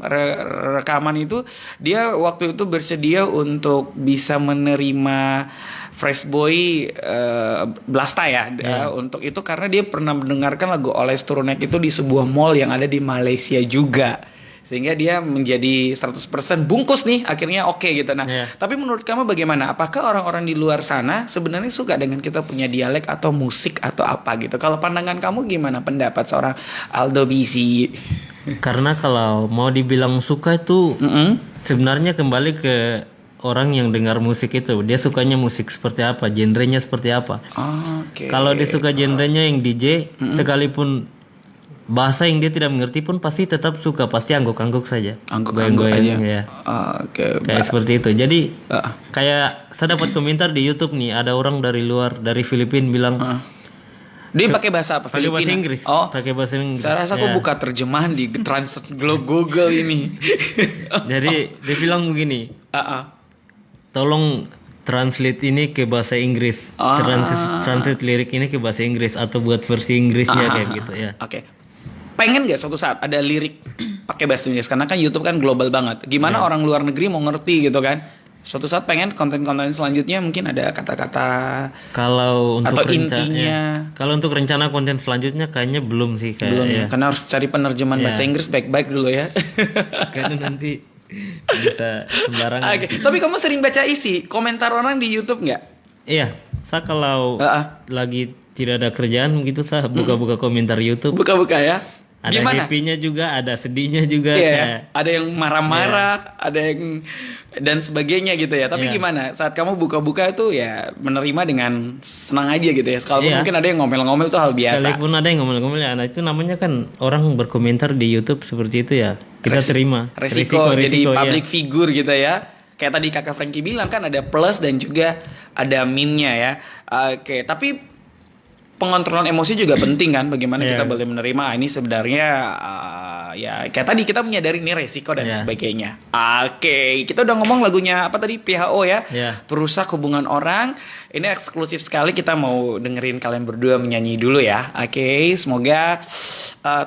rekaman itu dia waktu itu bersedia untuk bisa menerima Fresh Boy Blasta ya untuk itu karena dia pernah mendengarkan lagu Oles turun naik itu di sebuah mall yang ada di Malaysia juga. Sehingga dia menjadi 100% bungkus nih akhirnya oke gitu. Nah, Iya. tapi menurut kamu bagaimana? Apakah orang-orang di luar sana sebenarnya suka dengan kita punya dialek atau musik atau apa gitu? Kalau pandangan kamu gimana pendapat seorang Aldo Bizi? Karena kalau mau dibilang suka itu sebenarnya kembali ke orang yang dengar musik itu. Dia sukanya musik seperti apa, genrenya seperti apa. Oke. Kalau dia suka genrenya yang DJ, sekalipun bahasa yang dia tidak mengerti pun pasti tetap suka, pasti angguk-angguk saja. Angguk-angguk aja. Goyang-goyang, ya. Oke. Kayak seperti itu. Jadi Ah. kayak saya dapat komentar di YouTube nih, ada orang dari luar, dari Filipina bilang Dia pakai bahasa apa? pakai bahasa Filipina? Inggris. Oh. Pakai bahasa Inggris. Saya rasa aku Ya. buka terjemahan di translate Google ini. Jadi dia bilang begini, Ah. tolong translate ini ke bahasa Inggris, translate lirik ini ke bahasa Inggris atau buat versi Inggrisnya kayak gitu ya. Oke. Pengen gak suatu saat ada lirik pakai bahasa Inggris karena kan YouTube kan global banget. Gimana Iya. orang luar negeri mau ngerti gitu kan? Suatu saat pengen konten-konten selanjutnya mungkin ada kata-kata Kalau untuk Atau rencana, intinya. kalau untuk rencana konten selanjutnya kayaknya belum sih kayak belum ya. karena harus cari penerjemahan Iya. bahasa Inggris baik-baik dulu ya. Karena nanti bisa sembarangan. Oke. Tapi kamu sering baca isi komentar orang di YouTube nggak? Iya, saya kalau lagi tidak ada kerjaan gitu saya buka-buka komentar YouTube. Buka-buka ya. Ada Gimana? happy-nya juga, ada sedihnya juga. Iya, kayak- ada yang marah-marah, ada yang dan sebagainya gitu ya. Tapi Iya. gimana? Saat kamu buka-buka itu ya menerima dengan senang aja gitu ya. Sekalipun Iya. mungkin ada yang ngomel-ngomel itu hal biasa. Sekalipun ada yang ngomel-ngomel ya, nah itu namanya kan orang berkomentar di YouTube seperti itu ya. Kita terima. Resiko jadi iya. public figure gitu ya. Kayak tadi kakak Frankie bilang kan ada plus dan juga ada minnya ya. Oke, tapi pengontrolan emosi juga penting kan. Bagaimana Iya. kita boleh menerima ini sebenarnya ya kayak tadi kita menyadari ini resiko dan Iya. sebagainya. Oke, kita udah ngomong lagunya apa tadi PHO ya. Iya. Perusak hubungan orang. Ini eksklusif sekali, kita mau dengerin kalian berdua menyanyi dulu ya. Oke, semoga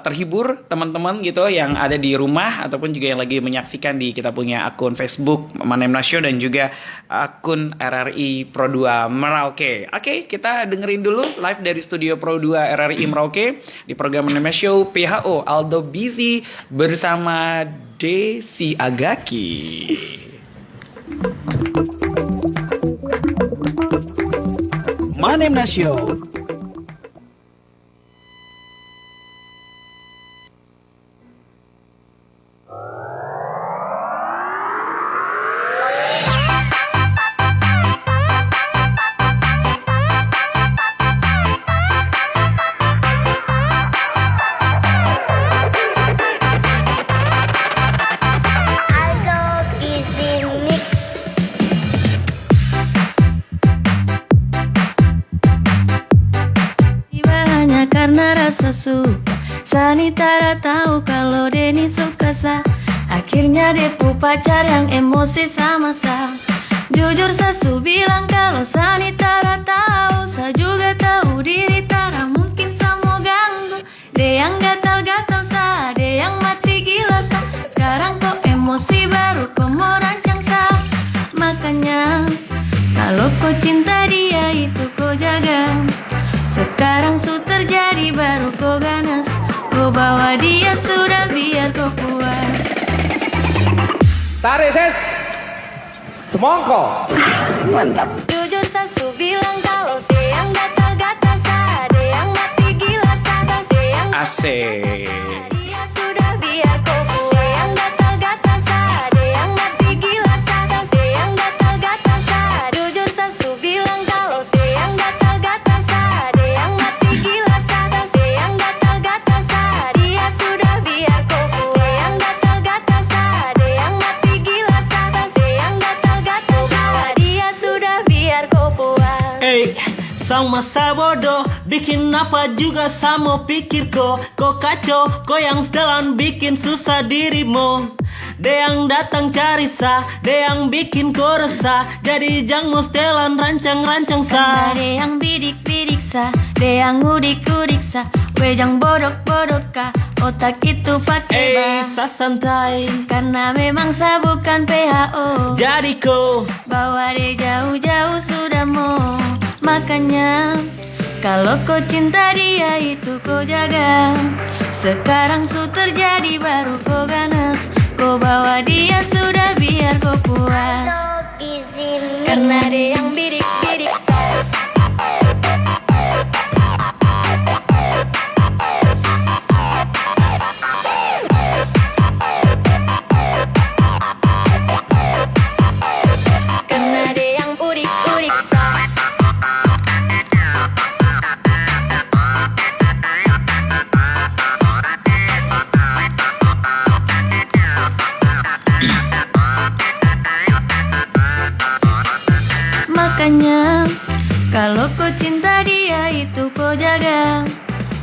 terhibur teman-teman gitu yang ada di rumah ataupun juga yang lagi menyaksikan di kita punya akun Facebook Manemna Show dan juga akun RRI Pro 2 Merauke. Oke, kita dengerin dulu live dari studio Pro 2 RRI Merauke di program Manemna Show PHO Aldo Bizi bersama Desi Agaki. Manemna Show. Aldo Busy Mix. Tiba hanya karena rasa suka. Sanitara tahu kalau Denny suka sa. Akhirnya depu pacar yang emosi sama sa. Jujur Sasu bilang kalau Sanitara tahu sa juga kau jaga. Sekarang su terjadi baru kau ganas. Kau bawa dia sudah biar kau puas. Tarik ses. Semongko. Jujur sasu bilang kalau sayang gatal-gatal ada yang mati gila sadar sayang Asik. dia sudah biar kau puas. Sayang gatal-gatal ada yang mati gila sadar sayang gatal-gatal jujur sasu bilang kalau sayang gatal-gatal ada yang mati gila sadar sayang gatal-gatal dia sudah biar kau puas. Sayang gatal-gatal ada yang mati gila sadar sayang gatal-gatal dia sudah biar kau puas. Sang masa bodoh bikin apa juga sama pikir kau kacau, kau yang setelan bikin susah dirimu. Dia yang datang cari sah, dia yang bikin kau resah. Jadi jang mau setelan rancang-rancang sah. Ada yang bidik-bidik sah, ada yang udik-udik sah. Wejang bodok-bodok kah, otak itu pakai bang. Sa santai, Karena memang saya bukan PHO. jadi kau Bawa dia jauh-jauh sudah mau. Makanya kalau kau cinta dia itu kau jaga. Sekarang su terjadi baru kau ganas. Kau bawa dia sudah biar kau puas. Karena dia yang bidik-bidik saya. Karena dia yang udik-udik saya. Makanya kalau kau cinta dia itu kau jaga.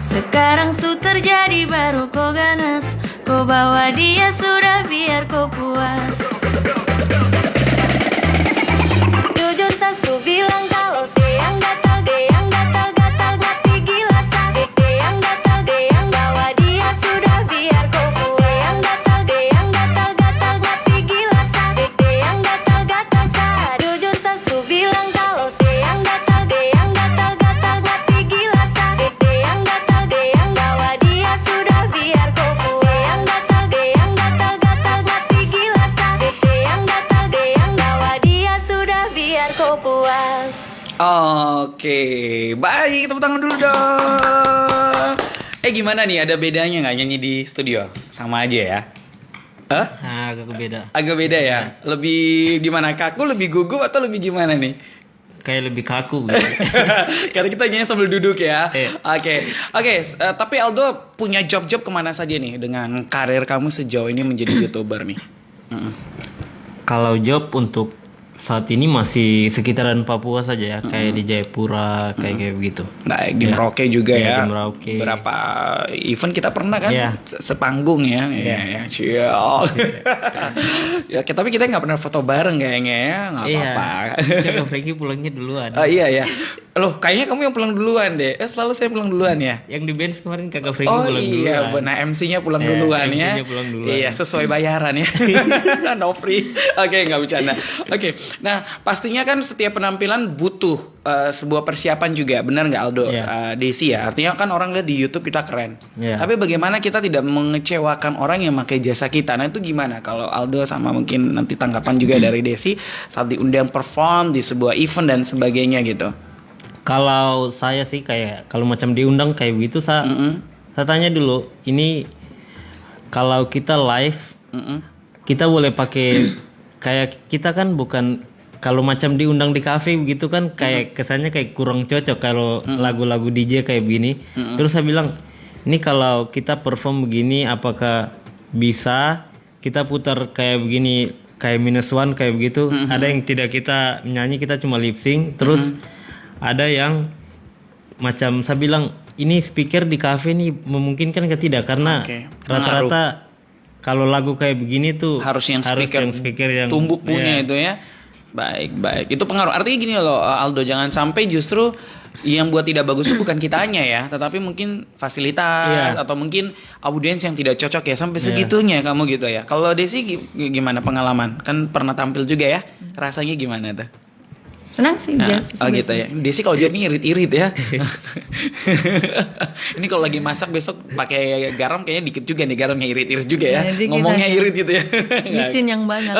Sekarang su terjadi baru kau ganas. Kau bawa dia sudah biar kau puas. Jujur sasu bilang kalau sayang gatal dia yang gatal-gatal mati gila sakit dia yang gatal dia yang bawa dia sudah biar kau puas. Yang gatal dia yang gatal-gatal mati gila sakit dia yang gatal-gatal jujur sasu bilang kalau sayang gatal dia yang gatal-gatal mati gila sakit dia yang gatal dia yang bawa dia sudah biar kau puas. Yang gatal dia yang gatal-gatal mati gila sakit dia yang gatal dia yang bawa dia sudah biar kau puas. Oke, baik, tepuk tangan dulu dong. Gimana nih, ada bedanya nggak nyanyi di studio? Sama aja ya? Hah? Nah, agak beda. Agak beda ya? Lebih gimana? Kaku, lebih gugup, atau lebih gimana nih? Kayak lebih kaku gitu. Karena kita nyanyi sambil duduk ya. Iya. Oke. Tapi Aldo punya job-job kemana saja nih dengan karir kamu sejauh ini menjadi YouTuber nih? Kalau job untuk saat ini masih sekitaran Papua saja ya, kayak di Jayapura, kayak begitu. Baik, di Ya. Merauke juga Iya, ya. di Merauke. Berapa event kita pernah kan? Iya. Sepanggung ya. Iya. Siap. Ya, tapi kita nggak pernah foto bareng kayaknya ya. Nggak apa-apa. Kakak Franky pulangnya duluan. Oh iya ya. Loh, kayaknya kamu yang pulang duluan deh. Selalu saya pulang duluan ya. Yang di bench kemarin Kakak Franky Oh pulang duluan. iya, benar MC-nya pulang Iya, duluan ya. MC-nya pulang duluan. Iya, sesuai bayaran ya. No free. Oke, nggak bercanda. Oke. Nah, pastinya kan setiap penampilan butuh sebuah persiapan juga. Benar nggak Aldo? Iya. Desi ya. Artinya kan orang lihat di YouTube kita keren. Iya. Tapi bagaimana kita tidak mengecewakan orang yang pakai jasa kita? Nah, itu gimana kalau Aldo sama mungkin nanti tanggapan juga dari Desi saat diundang perform di sebuah event dan sebagainya gitu. Kalau saya sih kayak kalau macam diundang kayak begitu saya tanya dulu, ini kalau kita live kita boleh pakai kayak kita kan bukan kalau macam diundang di kafe begitu kan kayak kesannya kayak kurang cocok kalau lagu-lagu DJ kayak begini. Terus saya bilang, ini kalau kita perform begini apakah bisa kita putar kayak begini kayak -1 kayak begitu? Ada yang tidak kita nyanyi, kita cuma lip sync. Terus ada yang macam saya bilang ini speaker di kafe nih memungkinkan ke tidak karena rata-rata kalau lagu kayak begini tuh harus yang speaker yang tumbuk punya itu ya. Baik. Itu pengaruh. Artinya gini loh Aldo, jangan sampai justru yang buat tidak bagus itu bukan kitanya ya, tetapi mungkin fasilitas atau mungkin audiens yang tidak cocok ya sampai segitunya kamu gitu ya. Kalau Desi gimana pengalaman? Kan pernah tampil juga ya. Rasanya gimana tuh? Senang sih Nah, biasa. oh gitu ya. Desi kalau jawab ini irit-irit ya. Ini kalau lagi masak besok pakai garam kayaknya dikit juga nih, garamnya irit-irit juga ya. Ya, dikit Ngomongnya aja. irit gitu ya. Mixin yang banyak.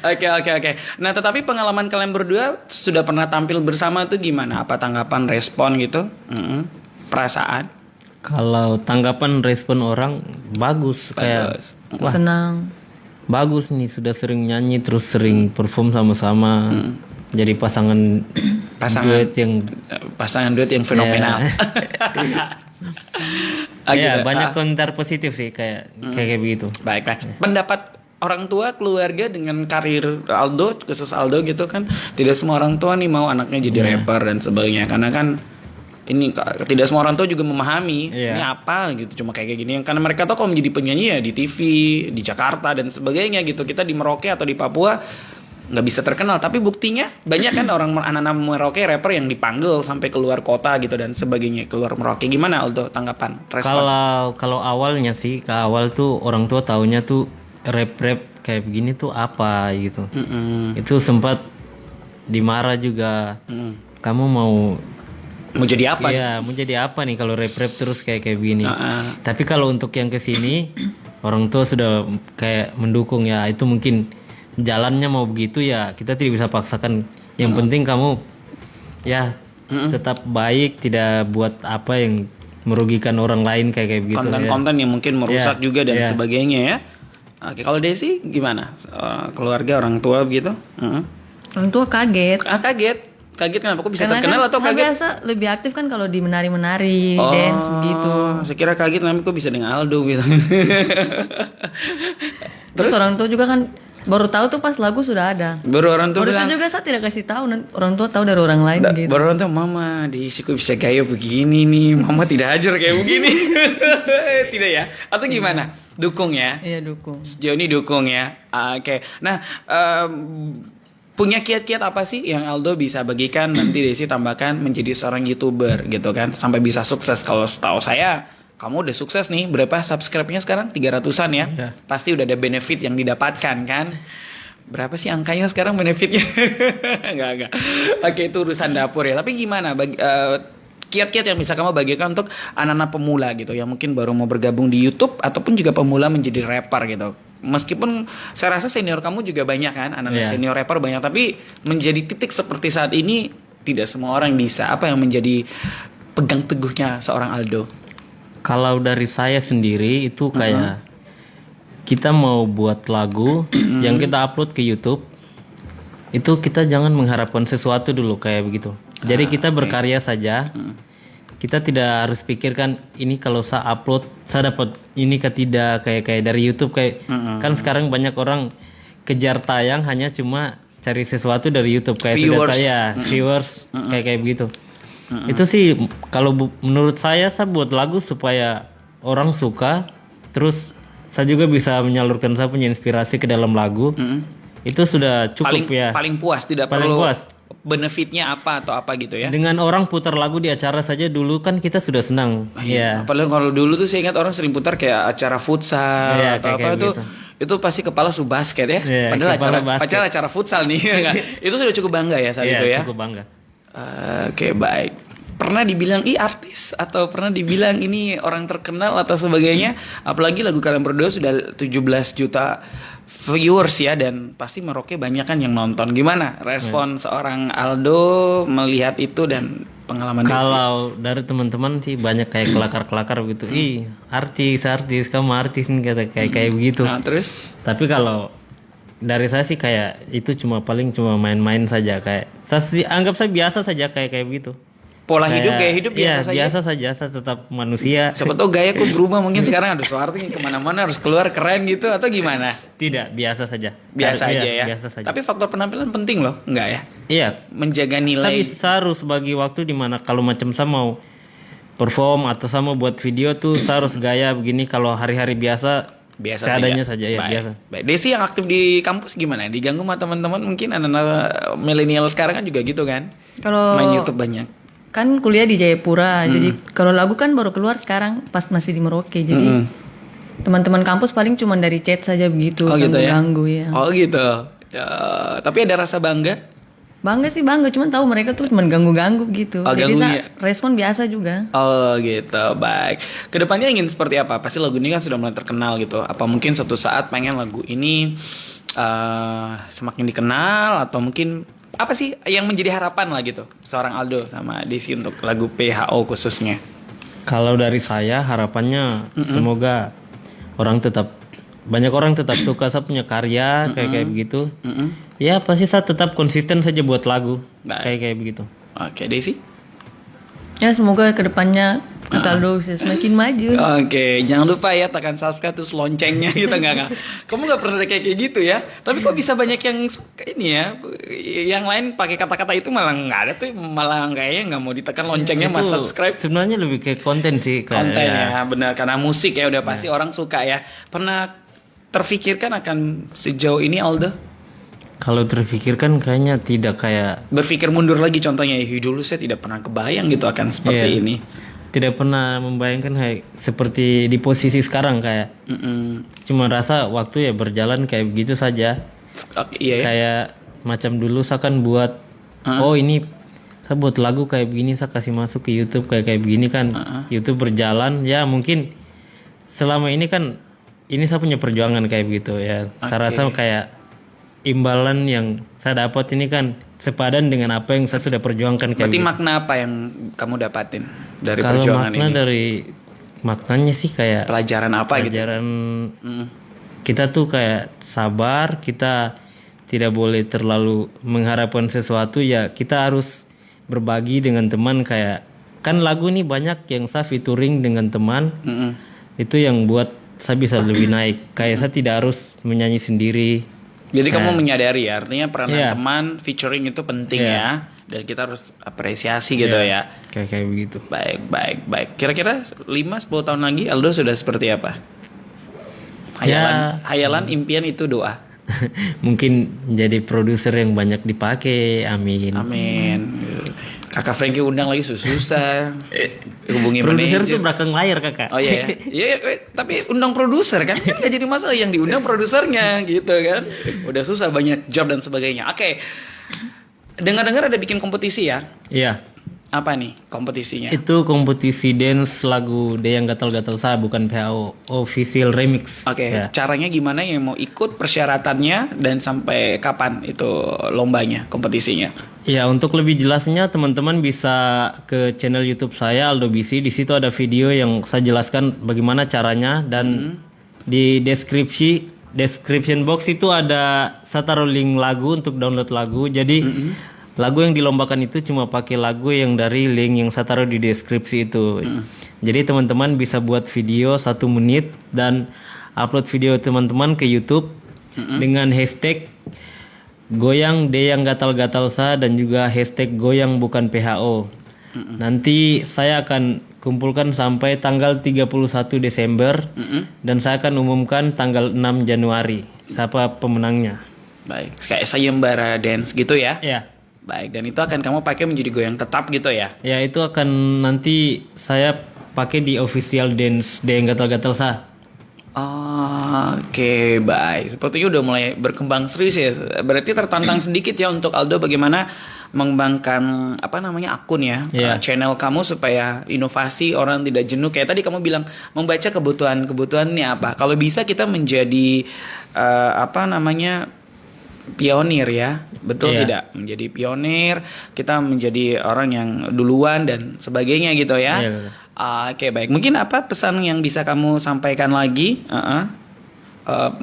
Oke. Nah, tetapi pengalaman kalian berdua sudah pernah tampil bersama tuh gimana? Apa tanggapan, respon gitu? Perasaan? Kalau tanggapan respon orang bagus, kayak Bagus. wah Senang. bagus nih, sudah sering nyanyi terus sering perform sama-sama. Jadi pasangan duet yang Pasangan duet yang fenomenal. Ah, ya gitu. banyak komentar positif sih kayak begitu. Baik. Pendapat orang tua, keluarga dengan karir Aldo, khusus Aldo gitu kan, tidak semua orang tua nih mau anaknya jadi rapper dan sebagainya, karena kan ini tidak semua orang tua juga memahami Iya. ini apa gitu, cuma kayak gini, karena mereka tahu kalau menjadi penyanyi ya di TV, di Jakarta dan sebagainya gitu. Kita di Merauke atau di Papua nggak bisa terkenal, tapi buktinya banyak kan orang anak-anak Merauke rapper yang dipanggil sampai keluar kota gitu dan sebagainya, keluar Merauke. Gimana Aldo tanggapan, respon? Kalau awalnya sih, ke awal tuh orang tua taunya tuh rap kayak begini tuh apa gitu. Itu sempat dimarah juga. Kamu mau jadi apa? Iya, mau jadi apa nih kalau rap terus kayak begini. Tapi kalau untuk yang kesini orang tua sudah kayak mendukung ya, itu mungkin jalannya mau begitu ya, kita tidak bisa paksakan. Yang penting kamu ya tetap baik, tidak buat apa yang merugikan orang lain kayak begitu. Konten-konten yang mungkin merusak Ya, juga dan ya. sebagainya ya. Oke, kalau Desi gimana? Keluarga, orang tua begitu? Orang tua kaget. Kaget kenapa? Kok bisa Karena terkenal kan atau hal kaget? biasa lebih aktif kan kalau di menari-menari, dance begitu. Saya kira kaget kenapa kok bisa dengan Aldo gitu. Terus orang tua juga kan baru tahu tuh pas lagu sudah ada. Baru orang tua Baru bilang, itu juga saya tidak kasih tahu, orang tua tahu dari orang lain gitu. baru orang tua, mama Desi kok bisa gaya begini nih, mama tidak ajar kayak begini. Tidak ya? Atau gimana? Dukung ya? Iya dukung. Sejauh ini dukung ya. Oke. Nah, punya kiat-kiat apa sih yang Aldo bisa bagikan, nanti Desi tambahkan, menjadi seorang YouTuber gitu kan, sampai bisa sukses? Kalau setahu saya kamu udah sukses nih, berapa subscribe-nya sekarang? 300-an ya? Iya. Pasti udah ada benefit yang didapatkan kan? Berapa sih angkanya sekarang benefitnya? Enggak. Oke, itu urusan dapur ya. Tapi gimana kiat-kiat yang bisa kamu bagikan untuk anak-anak pemula gitu, yang mungkin baru mau bergabung di YouTube ataupun juga pemula menjadi rapper gitu? Meskipun saya rasa senior kamu juga banyak kan, anak-anak senior rapper banyak, tapi menjadi titik seperti saat ini tidak semua orang bisa. Apa yang menjadi pegang teguhnya seorang Aldo? Kalau dari saya sendiri itu kayak kita mau buat lagu yang kita upload ke YouTube, itu kita jangan mengharapkan sesuatu dulu kayak begitu. Jadi kita berkarya saja. Kita tidak harus pikirkan ini kalau saya upload saya dapat ini ke tidak, kayak dari YouTube kayak kan sekarang banyak orang kejar tayang hanya cuma cari sesuatu dari YouTube kayak Viewers. sudah saya viewers kayak begitu. Itu sih kalau menurut saya buat lagu supaya orang suka, terus saya juga bisa menyalurkan saya punya inspirasi ke dalam lagu. Itu sudah cukup ya. Paling puas, tidak Paling perlu puas. benefitnya apa atau apa gitu ya. Dengan orang putar lagu di acara saja dulu kan kita sudah senang. Iya. Apalagi kalau dulu tuh saya ingat orang sering putar kayak acara futsal Iya, atau apa kayak itu. gitu. Itu pasti kepala basket ya. Iya, Padahal kepala basket. acara futsal nih. Itu sudah cukup bangga ya saat itu ya. Cukup bangga. Oke, baik. Pernah dibilang artis atau pernah dibilang ini orang terkenal atau sebagainya, apalagi lagu kalian berdua sudah 17 juta viewers ya, dan pasti Merauke banyak kan yang nonton. Gimana respon seorang Aldo melihat itu dan pengalaman Desi? Kalau dari teman-teman sih banyak kayak kelakar-kelakar gitu. Ih, artis, kamu artis nih kata kayak begitu. Nah, terus Tapi kalau dari saya sih kayak itu cuma main-main saja, kayak saya anggap saya biasa saja kayak begitu. pola hidup, gaya hidup iya, biasa saja. biasa saja, saya tetap manusia. Siapa tahu gaya aku berubah, mungkin sekarang ada suara kemana-mana harus keluar keren gitu atau gimana? Tidak, biasa saja. Biasa Iya, aja ya. Biasa saja. Tapi faktor penampilan penting loh, enggak ya? Iya, Menjaga saya nilai. bisa harus bagi waktu di mana kalau macam saya mau perform atau saya mau buat video tuh saya harus gaya begini. Kalau hari-hari biasa seadanya saja ya, Baik. biasa. Baik. Desi yang aktif di kampus gimana? Diganggu sama teman-teman mungkin anak-anak milenial sekarang kan juga gitu kan? Kalau Main YouTube banyak. kan kuliah di Jayapura, jadi kalau lagu kan baru keluar sekarang pas masih di Merauke, jadi teman-teman kampus paling cuma dari chat saja begitu, Oh gitu ya? ganggu ya. Oh gitu. Ya, tapi ada rasa bangga Bangga sih bangga, cuman tahu mereka tuh cuma ganggu-ganggu gitu. Oh, Jadi ganggunya. respon biasa juga. Oh gitu, baik. Kedepannya ingin seperti apa? Pasti lagu ini kan sudah mulai terkenal gitu. Apa mungkin suatu saat pengen lagu ini semakin dikenal, atau mungkin apa sih yang menjadi harapan lah gitu seorang Aldo sama Desi untuk lagu PHO khususnya? Kalau dari saya harapannya semoga banyak orang tetap suka saya punya karya kayak begitu. Ya pasti saya tetap konsisten saja buat lagu Baik. kayak begitu. Oke, Desi. Ya semoga kedepannya Kak Aldo bisa semakin maju. Oke, jangan lupa ya tekan subscribe terus loncengnya gitu nggak? Kamu nggak pernah kayak gitu ya? Tapi kok bisa banyak yang suka ini ya? Yang lain pakai kata-kata itu malah nggak ada tuh, malah kayaknya nggak mau ditekan loncengnya mas Itu subscribe. sebenarnya lebih ke konten sih kayak, Konten ya. ya, benar, karena musik ya udah pasti orang suka ya. Pernah terfikirkan akan sejauh ini Aldo? Kalau terfikirkan kayaknya tidak kayak Berpikir mundur lagi contohnya, dulu saya tidak pernah kebayang gitu akan seperti Iya. ini. tidak pernah membayangkan kayak seperti di posisi sekarang kayak cuma rasa waktu ya berjalan kayak begitu saja. Oke, iya ya. Kayak macam dulu saya kan buat oh ini saya buat lagu kayak begini, saya kasih masuk ke YouTube kayak begini kan. YouTube berjalan ya, mungkin selama ini kan ini saya punya perjuangan kayak begitu ya. Saya rasa kayak imbalan yang saya dapat ini kan sepadan dengan apa yang saya sudah perjuangkan kayak Berarti begitu. makna apa yang kamu dapatin dari Kalau perjuangan makna ini? dari maknanya sih kayak Pelajaran apa gitu? pelajaran kita tuh kayak sabar, kita tidak boleh terlalu mengharapkan sesuatu ya, kita harus berbagi dengan teman kayak kan lagu nih banyak yang saya featuring dengan teman. Itu yang buat saya bisa lebih naik. Kayak saya tidak harus menyanyi sendiri. Jadi kamu menyadari ya, artinya peranan Iya. teman featuring itu penting Iya. ya, dan kita harus apresiasi gitu ya. Kayak begitu. Baik. Kira-kira 5-10 tahun lagi Aldo sudah seperti apa? Hayalan, impian itu doa. Mungkin jadi produser yang banyak dipakai. Amin. Amin. Kakak Frankie undang lagi susah. Hubungi Produser manajer. tuh belakang layar kakak. Oh iya, iya, tapi undang produser kan? Nggak jadi masalah, yang diundang produsernya gitu kan. Udah susah banyak job dan sebagainya. Oke, dengar-dengar ada bikin kompetisi ya? Iya. Apa nih kompetisinya? Itu kompetisi dance lagu Dia Yang Gatal-Gatal Sa, bukan PHO, official remix. Oke, Ya. caranya gimana yang mau ikut, persyaratannya, dan sampai kapan itu lombanya, kompetisinya? Ya, untuk lebih jelasnya teman-teman bisa ke channel YouTube saya Aldo BC. Di situ ada video yang saya jelaskan bagaimana caranya, dan di description box itu ada saya taruh link lagu untuk download lagu. Jadi lagu yang dilombakan itu cuma pakai lagu yang dari link yang saya taruh di deskripsi itu. Jadi teman-teman bisa buat video 1 menit dan upload video teman-teman ke YouTube dengan hashtag goyang Dia Yang Gatal-Gatal Sa dan juga hashtag goyang bukan PHO. Nanti saya akan kumpulkan sampai tanggal 31 Desember dan saya akan umumkan tanggal 6 Januari siapa pemenangnya. Baik, kayak sayembara dance gitu ya? Ya. Baik, dan itu akan kamu pakai menjadi goyang tetap gitu ya? Ya, itu akan nanti saya pakai di official dance Dia Yang Gatal-Gatal Sa. Oke, baik. Sepertinya udah mulai berkembang serius ya. Berarti tertantang sedikit ya untuk Aldo bagaimana mengembangkan akun ya, Iya. channel kamu supaya inovasi, orang tidak jenuh. Kayak tadi kamu bilang membaca kebutuhan ini apa. Kalau bisa kita menjadi pionir ya, betul Iya. tidak? Menjadi pionir, kita menjadi orang yang duluan dan sebagainya gitu ya. Iya, betul. Oke, baik. Mungkin apa pesan yang bisa kamu sampaikan lagi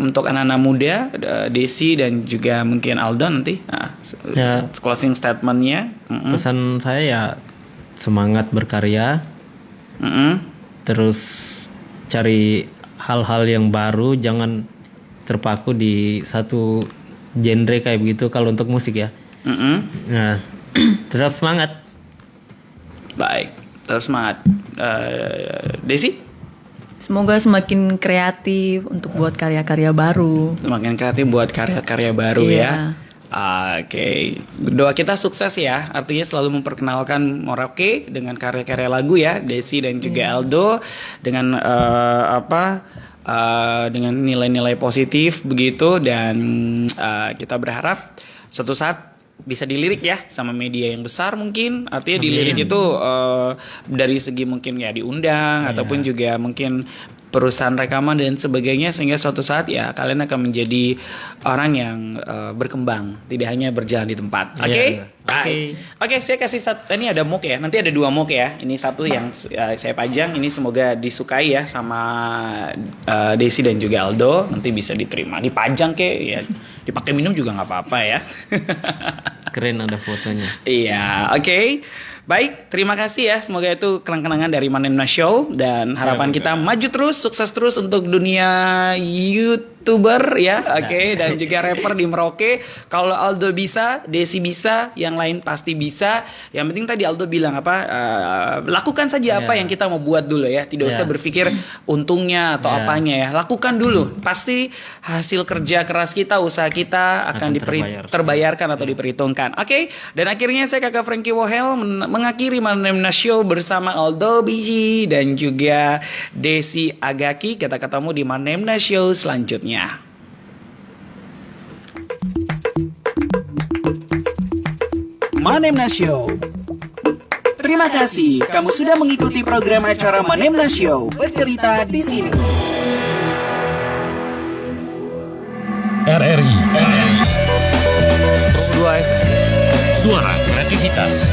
untuk anak-anak muda, Desi dan juga mungkin Aldo nanti? Ya. Closing statementnya. Pesan saya ya semangat berkarya, terus cari hal-hal yang baru, jangan terpaku di satu genre kayak begitu kalau untuk musik ya. Nah, tetap semangat. Baik, terus semangat. Desi? Semoga semakin kreatif untuk buat karya-karya baru. Semakin kreatif buat karya-karya baru Iya. ya. Oke, doa kita sukses ya. Artinya selalu memperkenalkan Merauke dengan karya-karya lagu ya, Desi dan juga Aldo dengan dengan nilai-nilai positif begitu, dan kita berharap suatu saat bisa dilirik ya sama media yang besar mungkin. Artinya dilirik itu dari segi mungkin ya diundang ataupun juga mungkin perusahaan rekaman dan sebagainya, sehingga suatu saat ya kalian akan menjadi orang yang berkembang, tidak hanya berjalan di tempat. Oke? Oke, saya kasih satu. Ini ada mock ya. Nanti ada 2 mock ya. Ini satu yang saya pajang. Ini semoga disukai ya sama Desi dan juga Aldo. Nanti bisa diterima. Dipajang kek ya. Dipakai minum juga nggak apa-apa ya. Keren ada fotonya. Iya, oke. Baik, terima kasih ya. Semoga itu kenang-kenangan dari Manemna Show. Dan harapan kita maju terus, sukses terus untuk dunia YouTuber ya. Oke, dan juga rapper di Merauke. Kalau Aldo bisa, Desi bisa, yang lain pasti bisa. Yang penting tadi Aldo bilang apa, lakukan saja apa yang kita mau buat dulu ya. Tidak usah berpikir untungnya atau apanya ya. Lakukan dulu. Pasti hasil kerja keras kita, usaha kita akan terbayarkan atau diperhitungkan. Oke, dan akhirnya saya Kakak Frankie Wohel mengakhiri Manemna Show bersama Aldo Biji dan juga Desi Agaki. Kita ketemu di Manemna Show selanjutnya. Manemna Show. Terima kasih kamu sudah mengikuti program acara Manemna Show bercerita di sini. RRI Pro 2 FM, suara kreativitas.